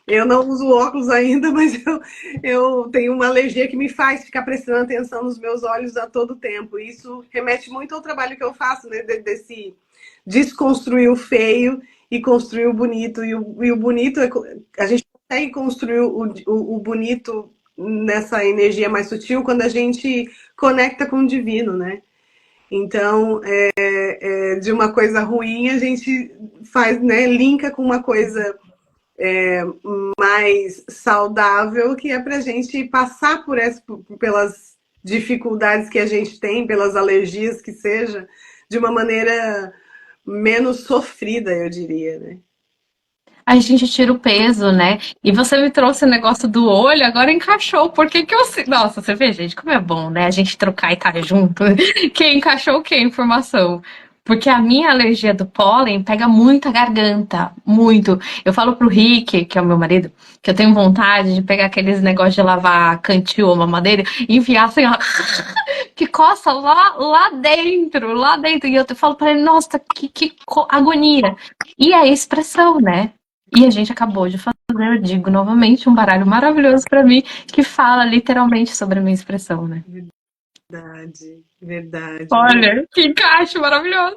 Eu não uso óculos ainda, mas eu tenho uma alergia que me faz ficar prestando atenção nos meus olhos a todo tempo. Isso remete muito ao trabalho que eu faço, né? Desse desconstruir o feio e construir o bonito. E o bonito, a gente consegue construir o bonito nessa energia mais sutil quando a gente conecta com o divino, né? Então, de uma coisa ruim, a gente faz, né? Linka com uma coisa mais saudável, que é para a gente passar pelas dificuldades que a gente tem, pelas alergias que seja, de uma maneira menos sofrida, eu diria, né? A gente tira o peso, né? E você me trouxe o negócio do olho, agora encaixou. Por que que eu... Nossa, você vê, gente, como é bom, né? A gente trocar e estar junto. Quem encaixou o que? Informação. Porque a minha alergia do pólen pega muito a garganta. Muito. Eu falo pro Rick, que é o meu marido, que eu tenho vontade de pegar aqueles negócios de lavar cantil ou mamadeira e enfiar assim, ó, que coça lá dentro, lá dentro. E eu falo pra ele, nossa, que agonia. E a expressão, né? E a gente acabou de fazer, eu digo novamente, um baralho maravilhoso para mim que fala literalmente sobre a minha expressão, né? Verdade, verdade, verdade. Olha, que encaixe maravilhoso.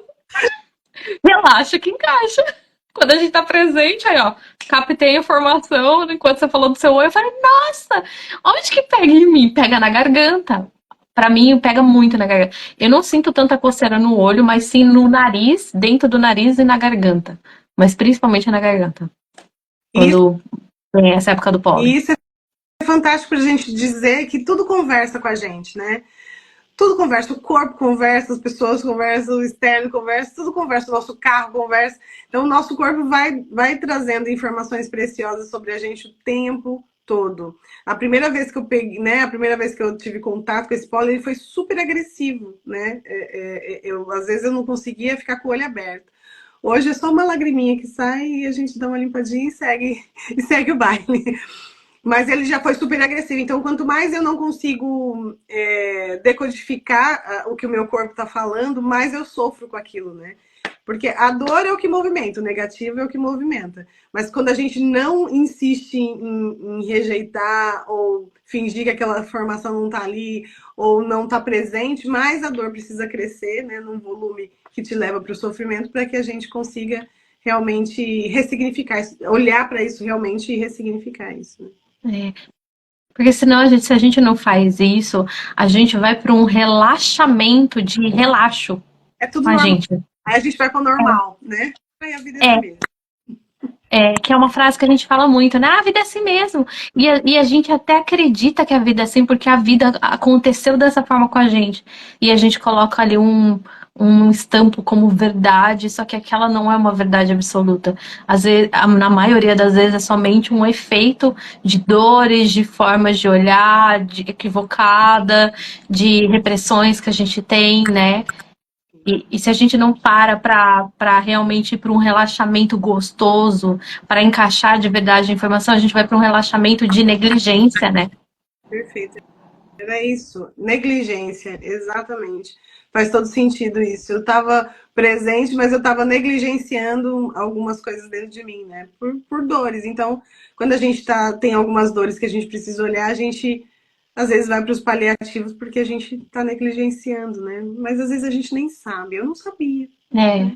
Relaxa que encaixa. Quando a gente tá presente, aí ó, captei a informação, enquanto você falou do seu olho, eu falei, nossa, onde que pega em mim? Pega na garganta. Pra mim, pega muito na garganta. Eu não sinto tanta coceira no olho, mas sim no nariz, dentro do nariz e na garganta. Mas principalmente na garganta. Isso, Quando vem essa época do pólen. e isso é fantástico para a gente dizer que tudo conversa com a gente, né? Tudo conversa, o corpo conversa, as pessoas conversam, o externo conversa, tudo conversa, o nosso carro conversa. Então, o nosso corpo vai trazendo informações preciosas sobre a gente o tempo todo. A primeira vez que eu peguei, né? A primeira vez que eu tive contato com esse pólen, ele foi super agressivo, né? Às vezes eu não conseguia ficar com o olho aberto. Hoje é só uma lagriminha que sai e a gente dá uma limpadinha e segue o baile. Mas ele já foi super agressivo. Então, quanto mais eu não consigo decodificar o que o meu corpo está falando, mais eu sofro com aquilo, né? Porque a dor é o que movimenta, o negativo é o que movimenta. Mas quando a gente não insiste em rejeitar ou fingir que aquela formação não está ali ou não está presente, mais a dor precisa crescer, né? Num volume que te leva para o sofrimento para que a gente consiga realmente ressignificar isso, olhar para isso realmente e ressignificar isso. É. Porque senão, se a gente não faz isso, a gente vai para um relaxamento de relaxo É tudo com a normal. gente. Aí a gente vai para o normal, né? Aí a vida é assim É, mesmo. que é uma frase que a gente fala muito, né? Ah, a vida é assim mesmo. E a gente até acredita que a vida é assim, porque a vida aconteceu dessa forma com a gente. E a gente coloca ali um estampo como verdade, só que aquela não é uma verdade absoluta. Às vezes, na maioria das vezes, é somente um efeito de dores, de formas de olhar, de equivocada, de repressões que a gente tem, né? E se a gente não para realmente ir para um relaxamento gostoso, para encaixar de verdade a informação, a gente vai para um relaxamento de negligência, né? Perfeito. Era isso. Negligência, exatamente. Faz todo sentido isso. Eu estava presente, mas eu estava negligenciando algumas coisas dentro de mim, né? Por dores. Então, quando a gente tem algumas dores que a gente precisa olhar, a gente às vezes vai para os paliativos porque a gente está negligenciando, né? Mas às vezes a gente nem sabe. Eu não sabia. É,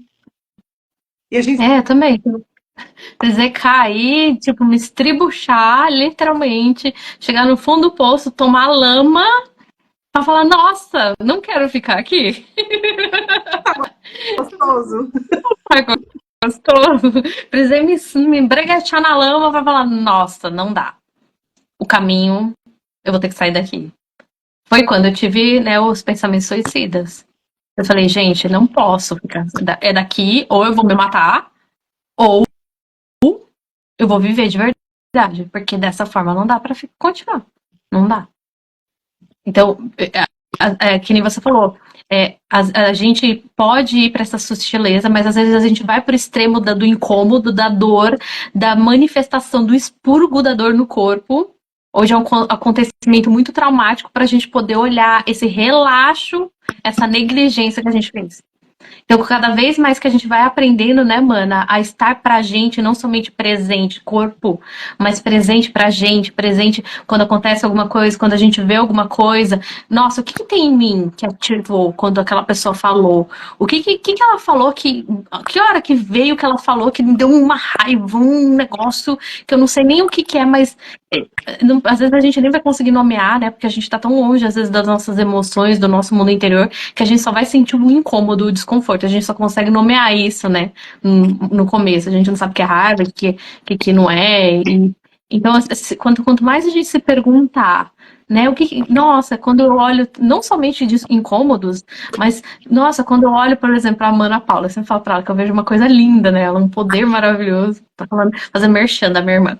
E a gente também. Dizer cair, tipo, me estribuchar, literalmente, chegar no fundo do poço, tomar lama, pra falar, nossa, não quero ficar aqui. gostoso. Ai, gostoso. Precisei me embreguetear na lama pra falar, nossa, não dá. O caminho, eu vou ter que sair daqui. Foi quando eu tive, né, os pensamentos suicidas. Eu falei, gente, não posso ficar. É daqui, ou eu vou me matar, ou eu vou viver de verdade. Porque dessa forma não dá pra continuar. Não dá. Então, que nem você falou, a gente pode ir para essa sutileza, mas às vezes a gente vai para o extremo do incômodo, da dor, da manifestação do expurgo da dor no corpo. Hoje é um acontecimento muito traumático para a gente poder olhar esse relaxo, essa negligência que a gente fez. Então, cada vez mais que a gente vai aprendendo, né, mana, a estar pra gente, não somente presente, corpo, mas presente pra gente, presente quando acontece alguma coisa, quando a gente vê alguma coisa. Nossa, o que tem em mim que ativou quando aquela pessoa falou? O que ela falou que hora que veio que ela falou que me deu uma raiva, um negócio que eu não sei nem o que é, mas às vezes a gente nem vai conseguir nomear, né? Porque a gente tá tão longe, às vezes, das nossas emoções, do nosso mundo interior, que a gente só vai sentir o incômodo, o desconforto. A gente só consegue nomear isso, né? No começo. A gente não sabe o que é raiva, o que não é. Então, quanto mais a gente se perguntar, né? Nossa, quando eu olho, não somente de incômodos, mas, nossa, quando eu olho, por exemplo, a Mana Paula, eu sempre falo pra ela que eu vejo uma coisa linda nela, um poder maravilhoso. Tá falando, fazendo merchan da minha irmã.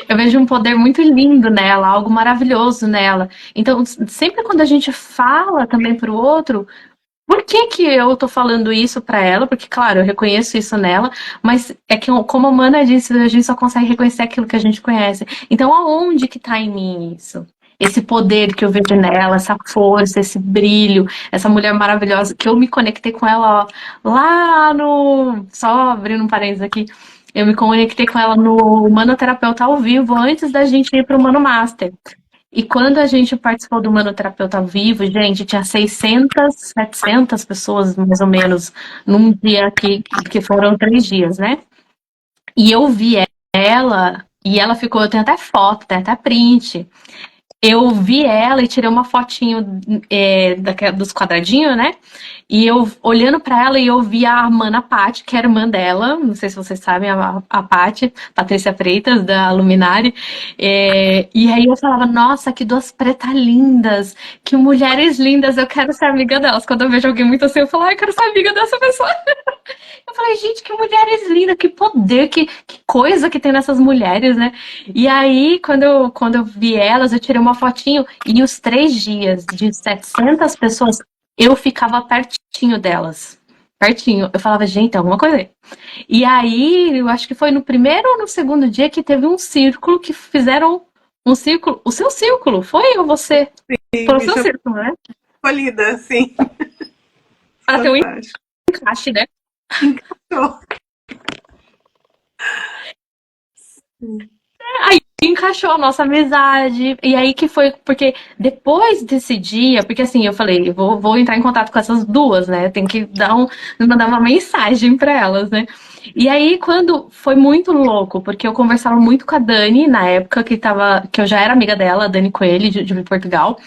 Eu vejo um poder muito lindo nela, algo maravilhoso nela. Então, sempre quando a gente fala também para o outro, por que que eu tô falando isso para ela? Porque, claro, eu reconheço isso nela, mas é que, como a Mana disse, a gente só consegue reconhecer aquilo que a gente conhece. Então, aonde que tá em mim isso? Esse poder que eu vejo nela, essa força, esse brilho, essa mulher maravilhosa, que eu me conectei com ela, ó, lá no. Só abrindo um parênteses aqui. Eu me conectei com ela no Manoterapeuta ao vivo, antes da gente ir pro Mano Master. E quando a gente participou do Manoterapeuta ao vivo, gente, tinha 600, 700 pessoas, mais ou menos, num dia que foram 3 dias, né? E eu vi ela, e ela ficou, eu tenho até foto, tem até print. Eu vi ela e tirei uma fotinho dos quadradinhos, né? E eu olhando pra ela e eu vi a Mana Paty, que era irmã dela, não sei se vocês sabem, a Paty, Patrícia Freitas, da Luminari. E aí eu falava, nossa, que duas pretas lindas, que mulheres lindas, eu quero ser amiga delas. Quando eu vejo alguém muito assim, eu falo, ai, eu quero ser amiga dessa pessoa. Eu falei, gente, que mulheres lindas, que poder, que coisa que tem nessas mulheres, né? E aí, quando eu vi elas, eu tirei uma fotinho e os 3 dias de 700 pessoas, eu ficava pertinho delas. Pertinho. Eu falava, gente, alguma coisa aí. E aí, eu acho que foi no primeiro ou no segundo dia que teve um círculo que fizeram um círculo. O seu círculo, foi ou você? Sim, Foi o me seu chamou círculo, né? escolhida, sim. Para ter um Fantástico. encaixe, né? Encaixou. Aí encaixou a nossa amizade. E aí que foi, porque depois desse dia, porque assim, eu falei, vou entrar em contato com essas duas, né? Tem que mandar uma mensagem pra elas, né? E aí, quando foi muito louco, porque eu conversava muito com a Dani na época que eu já era amiga dela, a Dani Coelho, de Portugal.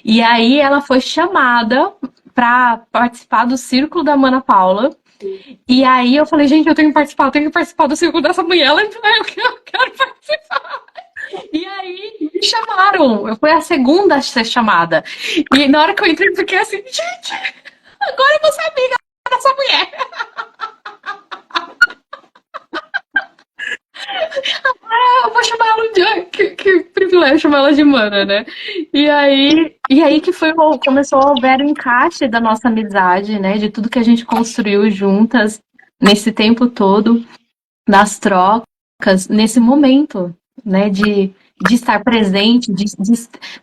E aí ela foi chamada pra participar do Círculo da Mana Paula. E aí eu falei, gente, eu tenho que participar do círculo dessa mulher. Ela entrou, eu quero participar. E aí me chamaram. Eu fui a segunda a ser chamada. E na hora que eu entrei, eu fiquei assim, gente, agora eu vou ser amiga dessa mulher. Eu vou chamar ela de. Que privilégio chamar ela de mana, né? E aí que foi, começou a haver o encaixe da nossa amizade, né? De tudo que a gente construiu juntas nesse tempo todo, das trocas, nesse momento, né? De estar presente,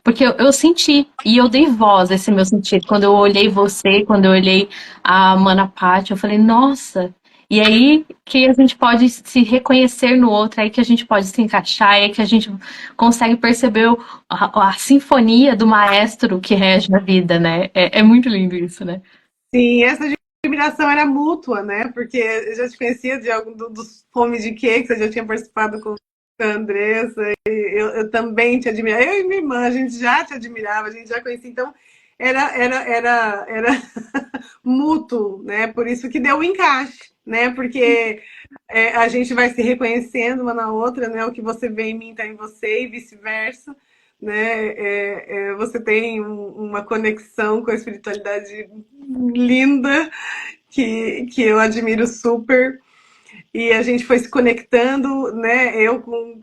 porque eu senti, e eu dei voz a esse meu sentir. Quando eu olhei você, quando eu olhei a Mana Paty, eu falei, nossa. E aí que a gente pode se reconhecer no outro, aí que a gente pode se encaixar, aí que a gente consegue perceber a sinfonia do maestro que rege a vida, né? É muito lindo isso, né? Sim, essa admiração era mútua, né? Porque eu já te conhecia de algum dos Fome de Cakes, eu já tinha participado com a Andressa, e eu também te admirava. Eu e minha irmã, a gente já te admirava, a gente já conhecia, então era mútuo, né? Por isso que deu o encaixe, né? Porque a gente vai se reconhecendo uma na outra, né? O que você vê em mim está em você e vice-versa, né? Você tem uma conexão com a espiritualidade linda que eu admiro super. E a gente foi se conectando, né? Eu com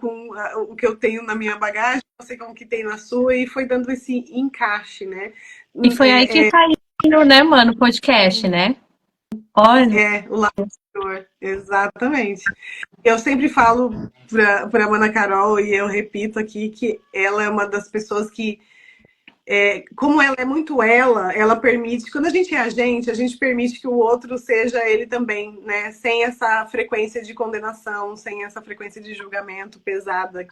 o que eu tenho na minha bagagem, você com o que tem na sua, e foi dando esse encaixe, né? E foi aí que caiu, né, mano, o podcast, né? Olha. O lado, exatamente. Eu sempre falo para a Mana Carol, e eu repito aqui, que ela é uma das pessoas que, como ela é muito ela permite, quando a gente é a gente permite que o outro seja ele também, né? Sem essa frequência de condenação, sem essa frequência de julgamento pesada,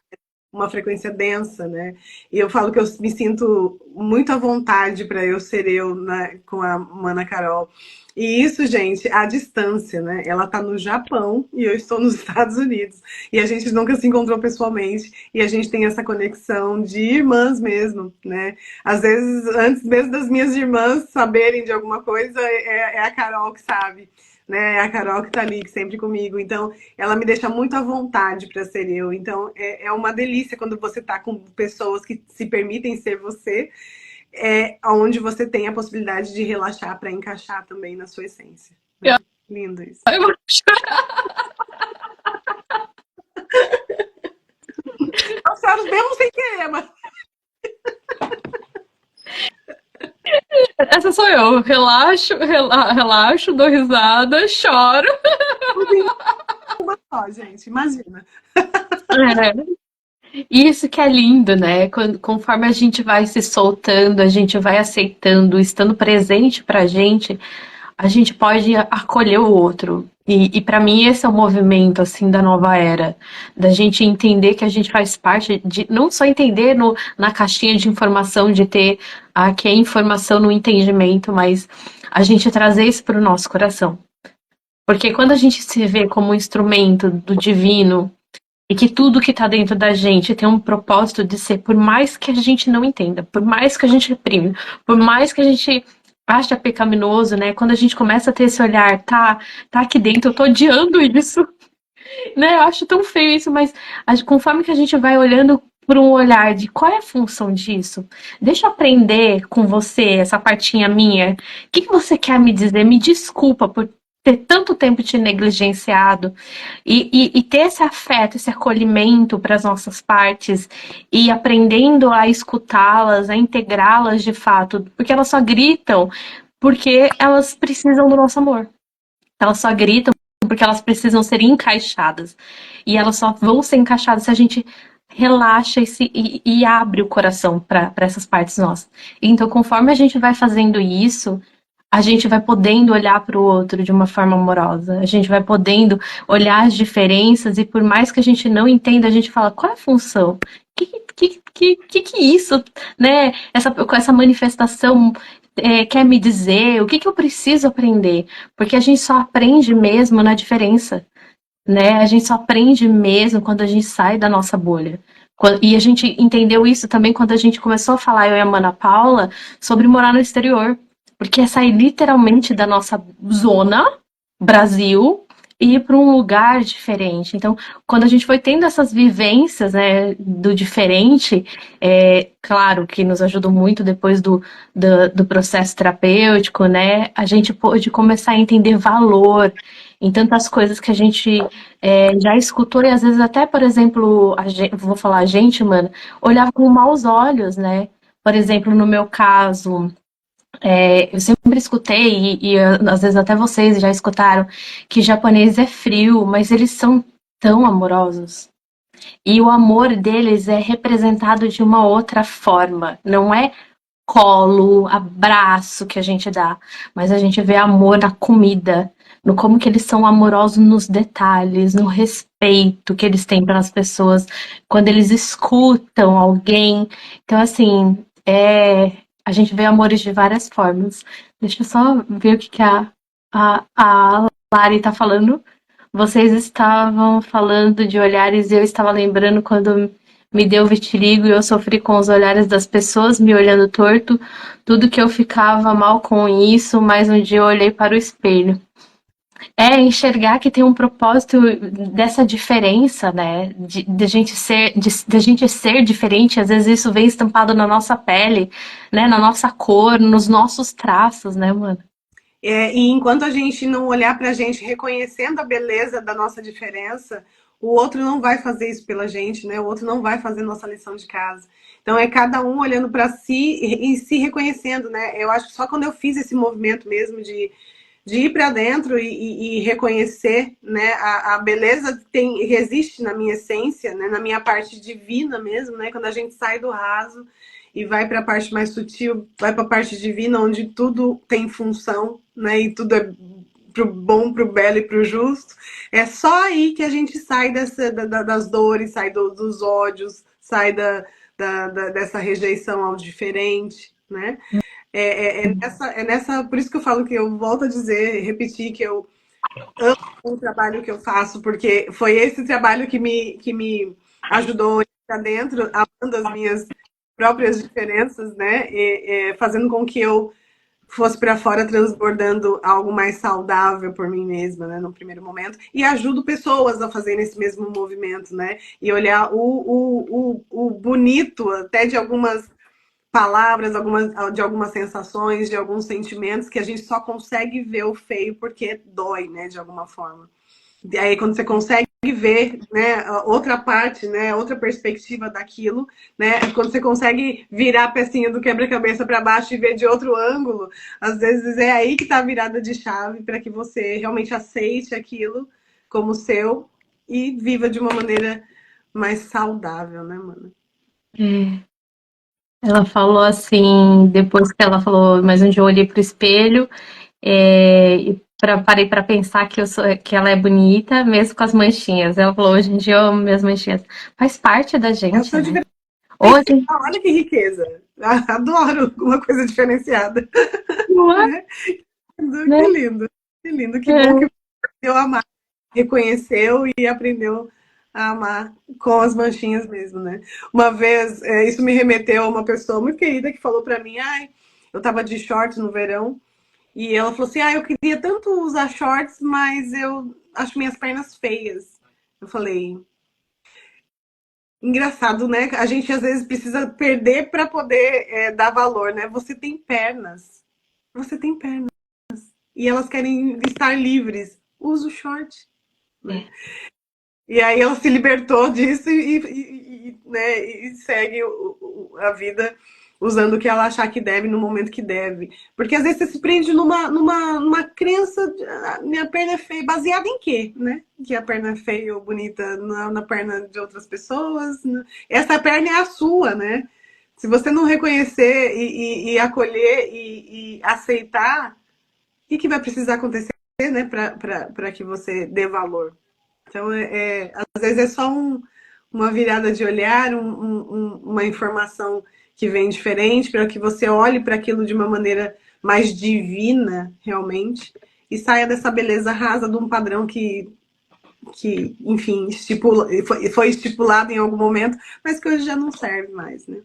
uma frequência densa, né? E eu falo que eu me sinto muito à vontade para eu ser eu, né, com a Mana Carol. E isso, gente, à distância, né? Ela tá no Japão e eu estou nos Estados Unidos. E a gente nunca se encontrou pessoalmente. E a gente tem essa conexão de irmãs mesmo, né? Às vezes, antes mesmo das minhas irmãs saberem de alguma coisa, é a Carol que sabe. Né? É a Carol que tá ali sempre comigo. Então, ela me deixa muito à vontade para ser eu. Então, é uma delícia quando você tá com pessoas que se permitem ser você, onde você tem a possibilidade de relaxar para encaixar também na sua essência. Né? Lindo isso. Eu vou chorar. Passaram mesmo sem querer, mas... Essa sou eu. Relaxo, dou risada, choro. Só, gente, imagina. Isso que é lindo, né? Conforme a gente vai se soltando, a gente vai aceitando, estando presente pra gente, a gente pode acolher o outro. E para mim esse é o movimento assim da nova era, da gente entender que a gente faz parte de não só entender na caixinha de informação de ter aqui a informação no entendimento, mas a gente trazer isso para o nosso coração. Porque quando a gente se vê como um instrumento do divino e que tudo que está dentro da gente tem um propósito de ser, por mais que a gente não entenda, por mais que a gente reprime, por mais que a gente acha pecaminoso, né? Quando a gente começa a ter esse olhar, tá aqui dentro, eu tô odiando isso, né? Eu acho tão feio isso, mas conforme que a gente vai olhando por um olhar de qual é a função disso, deixa eu aprender com você, essa partinha minha. O que você quer me dizer? Me desculpa por ter tanto tempo te negligenciado e ter esse afeto, esse acolhimento para as nossas partes e aprendendo a escutá-las, a integrá-las de fato, porque elas só gritam porque elas precisam do nosso amor. Elas só gritam porque elas precisam ser encaixadas. E elas só vão ser encaixadas se a gente relaxa e abre o coração para essas partes nossas. Então, conforme a gente vai fazendo isso, a gente vai podendo olhar para o outro de uma forma amorosa, a gente vai podendo olhar as diferenças e por mais que a gente não entenda, a gente fala, qual é a função? Que isso, né? Essa manifestação quer me dizer? O que eu preciso aprender? Porque a gente só aprende mesmo na diferença, né? A gente só aprende mesmo quando a gente sai da nossa bolha. E a gente entendeu isso também quando a gente começou a falar, eu e a Mana Paula, sobre morar no exterior. Porque é sair literalmente da nossa zona, Brasil, e ir para um lugar diferente. Então, quando a gente foi tendo essas vivências, né, do diferente, claro que nos ajudou muito depois do processo terapêutico, né, a gente pôde começar a entender valor em tantas coisas que a gente já escutou e às vezes até, por exemplo, vou falar a gente, mano, olhava com maus olhos, né? Por exemplo, no meu caso, eu sempre escutei, e às vezes até vocês já escutaram, que japonês é frio, mas eles são tão amorosos. E o amor deles é representado de uma outra forma. Não é colo, abraço que a gente dá, mas a gente vê amor na comida, no como que eles são amorosos nos detalhes, no respeito que eles têm pelas pessoas, quando eles escutam alguém. Então, assim, a gente vê amores de várias formas. Deixa eu só ver o que a Lari tá falando. Vocês estavam falando de olhares e eu estava lembrando quando me deu vitiligo e eu sofri com os olhares das pessoas me olhando torto, tudo que eu ficava mal com isso, mas um dia eu olhei para o espelho. É enxergar que tem um propósito dessa diferença, né? De gente ser diferente, às vezes isso vem estampado na nossa pele, né? Na nossa cor, nos nossos traços, né, mano? E enquanto a gente não olhar para a gente reconhecendo a beleza da nossa diferença, o outro não vai fazer isso pela gente, né? O outro não vai fazer nossa lição de casa. Então é cada um olhando para si e se reconhecendo, né? Eu acho que só quando eu fiz esse movimento mesmo de ir para dentro e reconhecer, né, a beleza que existe na minha essência, né, na minha parte divina mesmo, né? Quando a gente sai do raso e vai para a parte mais sutil, vai para a parte divina, onde tudo tem função, né? E tudo é pro bom, pro belo e pro justo. É só aí que a gente sai das dores, sai dos ódios, sai dessa rejeição ao diferente, né? Por isso que eu falo que eu volto a dizer, repetir que eu amo o trabalho que eu faço, porque foi esse trabalho que me ajudou a estar dentro, amando as minhas próprias diferenças, né? Fazendo com que eu fosse para fora transbordando algo mais saudável por mim mesma, né, no primeiro momento, e ajudo pessoas a fazerem esse mesmo movimento, né, e olhar o bonito até de algumas palavras, de algumas sensações, de alguns sentimentos que a gente só consegue ver o feio porque dói, né, de alguma forma. E aí quando você consegue ver, né, outra parte, né, outra perspectiva daquilo, né, quando você consegue virar a pecinha do quebra-cabeça para baixo e ver de outro ângulo, às vezes é aí que está a virada de chave para que você realmente aceite aquilo como seu e viva de uma maneira mais saudável, né, mano? Ela falou assim, depois que ela falou, mas um dia eu olhei pro espelho, e parei para pensar que ela é bonita, mesmo com as manchinhas. Ela falou, hoje em dia eu amo minhas manchinhas. Faz parte da É o gente, seu né? diferencial. Hoje, Olha que riqueza. Adoro uma coisa diferenciada. não é, Né? Que né? lindo. Que lindo. Que bom que É. você aprendeu a amar, reconheceu e aprendeu a amar com as manchinhas mesmo, né? Uma vez, isso me remeteu a uma pessoa muito querida que falou para mim, ai, eu tava de shorts no verão e ela falou assim, eu queria tanto usar shorts, mas eu acho minhas pernas feias. Eu falei, engraçado, né? A gente às vezes precisa perder para poder dar valor, né? Você tem pernas. Você tem pernas. E elas querem estar livres. Usa o short. Né? E aí ela se libertou disso né, e segue a vida usando o que ela achar que deve no momento que deve. Porque às vezes você se prende numa crença, minha perna é feia, baseada em quê, né? Que a perna é feia ou bonita na perna de outras pessoas. Né? Essa perna é a sua, né? Se você não reconhecer e acolher e aceitar, que vai precisar acontecer, né, para que você dê valor. Então, às vezes é só uma virada de olhar, uma informação que vem diferente, para que você olhe para aquilo de uma maneira mais divina, realmente, e saia dessa beleza rasa de um padrão que enfim, foi estipulado em algum momento, mas que hoje já não serve mais, né?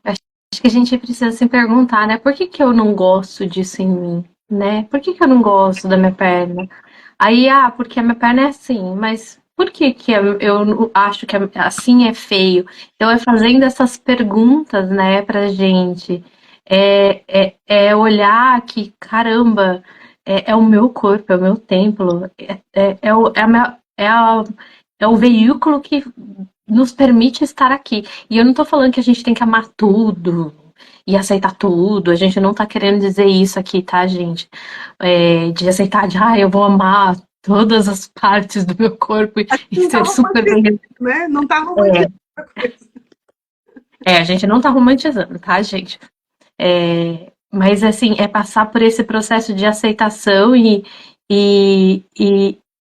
Acho que a gente precisa se perguntar, né? Por que que eu não gosto disso em mim, né? Por que que eu não gosto da minha perna? Aí, porque a minha perna é assim, mas por que que eu acho que assim é feio? Então, é fazendo essas perguntas, né, pra gente. É olhar que, caramba, é o meu corpo, é o meu templo, é o veículo que nos permite estar aqui. E eu não tô falando que a gente tem que amar tudo e aceitar tudo. A gente não tá querendo dizer isso aqui, tá, gente? De aceitar, eu vou amar todas as partes do meu corpo e Não tá ser super romantizando, bem. né? Não tá romantizando a coisa. A gente não tá romantizando, tá, gente? Mas assim, é passar por esse processo de aceitação e, e,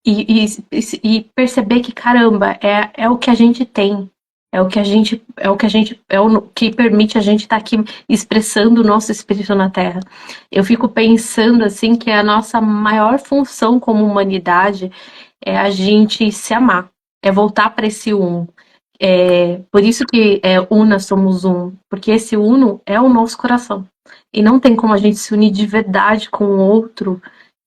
e perceber que, caramba, é o que a gente tem. É o que permite a gente estar aqui expressando o nosso espírito na Terra. Eu fico pensando assim que a nossa maior função como humanidade é a gente se amar, é voltar para esse um. Por isso que Una somos um, porque esse uno é o nosso coração. E não tem como a gente se unir de verdade com o outro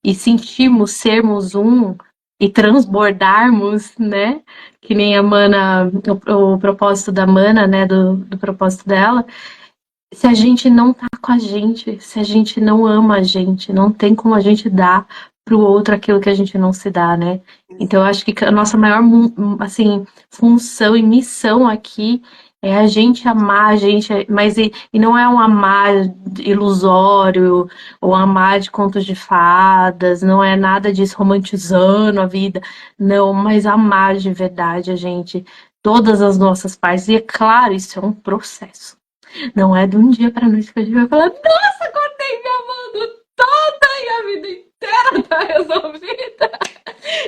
e sentirmos sermos um e transbordarmos, né? Que nem a Mana, o propósito da Mana, né? Do propósito dela. Se a gente não tá com a gente, se a gente não ama a gente, não tem como a gente dar pro outro aquilo que a gente não se dá, né? Então eu acho que a nossa maior, assim, função e missão aqui é a gente amar a gente, mas e não é um amar ilusório ou amar de contos de fadas, não é nada disso romantizando a vida, não, mas amar de verdade a gente, todas as nossas partes. E é claro, isso é um processo. Não é de um dia pra noite que a gente vai falar, nossa, acordei me amando toda e a vida inteira tá resolvida.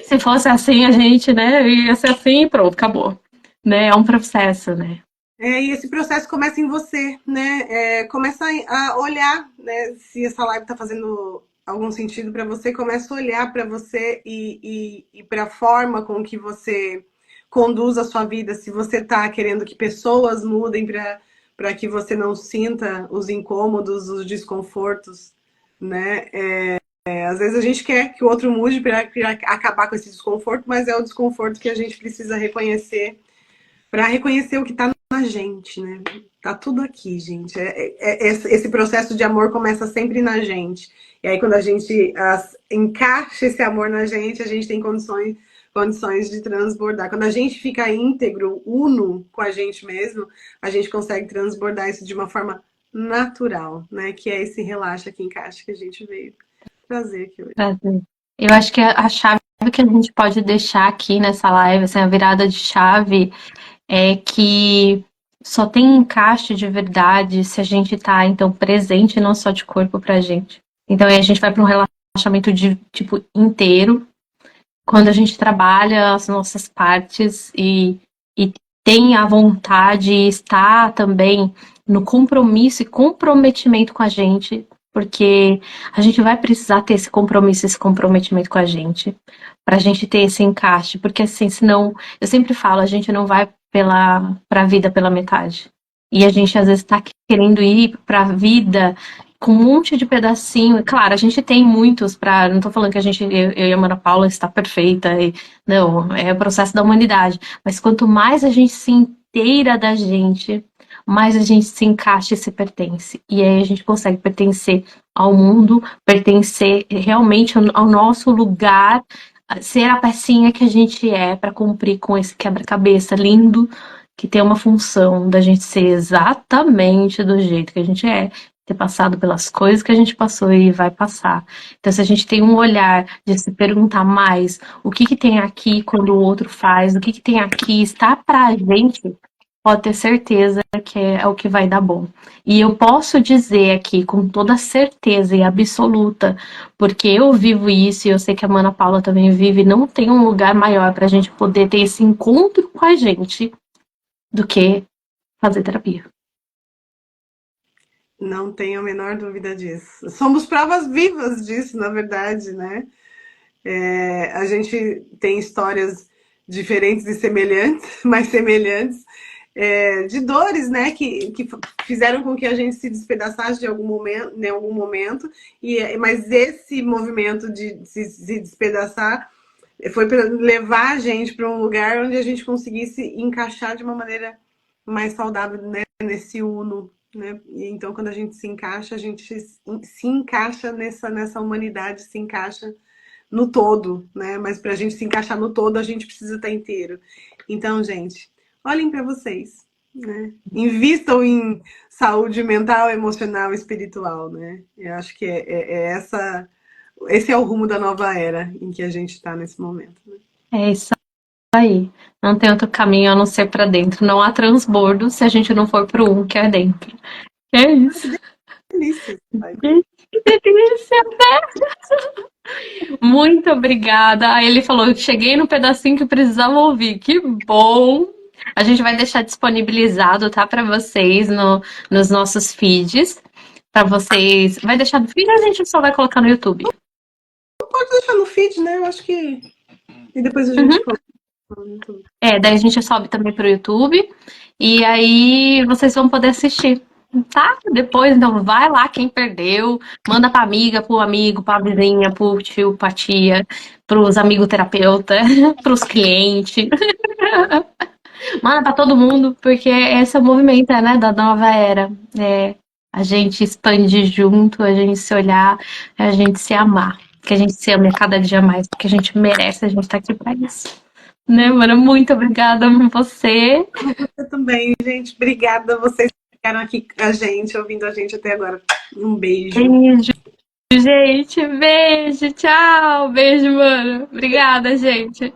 Se fosse assim, a gente, né, ia ser assim e pronto, acabou. Né? É um processo, né? E esse processo começa em você, né? Começa a olhar, né? Se essa live está fazendo algum sentido para você, começa a olhar para você e para a forma com que você conduz a sua vida. Se você está querendo que pessoas mudem para que você não sinta os incômodos, os desconfortos, né? Às vezes a gente quer que o outro mude para acabar com esse desconforto, mas é o desconforto que a gente precisa reconhecer para reconhecer o que está na gente, né? Tá tudo aqui, gente. Esse processo de amor começa sempre na gente. E aí, quando a gente encaixa esse amor na gente, a gente tem condições de transbordar. Quando a gente fica íntegro, uno com a gente mesmo, a gente consegue transbordar isso de uma forma natural, né? Que é esse relaxa que encaixa que a gente veio trazer aqui hoje. Prazer. Eu acho que a chave que a gente pode deixar aqui nessa live, assim, a virada de chave, é que só tem encaixe de verdade se a gente tá, então, presente não só de corpo pra gente. Então, aí a gente vai para um relaxamento de, tipo, inteiro, quando a gente trabalha as nossas partes e tem a vontade e está também no compromisso e comprometimento com a gente, porque a gente vai precisar ter esse compromisso, esse comprometimento com a gente, para a gente ter esse encaixe, porque assim, senão, eu sempre falo, a gente não vai para a vida pela metade. E a gente às vezes está querendo ir para a vida com um monte de pedacinho. Claro, a gente tem muitos para. Não estou falando que eu e a Ana Paula está perfeita. Não, é o processo da humanidade. Mas quanto mais a gente se inteira da gente, mais a gente se encaixa e se pertence. E aí a gente consegue pertencer ao mundo, pertencer realmente ao nosso lugar, ser a pecinha que a gente é para cumprir com esse quebra-cabeça lindo que tem uma função da gente ser exatamente do jeito que a gente é, ter passado pelas coisas que a gente passou e vai passar. Então, se a gente tem um olhar de se perguntar mais o que tem aqui quando o outro faz, o que tem aqui está pra gente, pode ter certeza que é o que vai dar bom. E eu posso dizer aqui com toda certeza e absoluta, porque eu vivo isso e eu sei que a Mana Paula também vive, não tem um lugar maior para a gente poder ter esse encontro com a gente do que fazer terapia. Não tenho a menor dúvida disso. Somos provas vivas disso, na verdade, né? A gente tem histórias diferentes e semelhantes, mas semelhantes, de dores, né, que fizeram com que a gente se despedaçasse de algum momento, em algum momento, mas esse movimento de se despedaçar foi para levar a gente para um lugar onde a gente conseguisse encaixar de uma maneira mais saudável, né, nesse uno, né? E então, quando a gente se encaixa nessa humanidade, se encaixa no todo, né? Mas para a gente se encaixar no todo, a gente precisa estar inteiro. Então, gente, olhem para vocês, né? Invistam em saúde mental, emocional e espiritual, né? Eu acho que esse é o rumo da nova era em que a gente está nesse momento. Né? É isso aí. Não tem outro caminho a não ser para dentro. Não há transbordo se a gente não for pro um que é dentro. É Ai, que isso. delícia! Que delícia! Muito obrigada. Aí ele falou: cheguei no pedacinho que precisava ouvir. Que bom! A gente vai deixar disponibilizado, tá, para vocês nos nossos feeds. Para vocês. Vai deixar no feed ou a gente só vai colocar no YouTube? Pode deixar no feed, né? Eu acho que. E depois a gente Uhum. coloca no YouTube. Daí a gente sobe também pro YouTube. E aí vocês vão poder assistir. Tá? Depois, então, vai lá quem perdeu, manda pra amiga, pro amigo, pra vizinha, pro tio, pra tia, pros amigos terapeuta, pros clientes. Manda pra todo mundo, porque esse é o movimento, né, da nova era. É a gente expandir junto, a gente se olhar, a gente se amar. Que a gente se ame a cada dia mais, porque a gente merece, a gente tá aqui pra isso. Né, mano? Muito obrigada a você. Eu também, gente. Obrigada a vocês que ficaram aqui com a gente, ouvindo a gente até agora. Um beijo. Beijo, gente. Beijo, tchau. Beijo, mano. Obrigada, gente.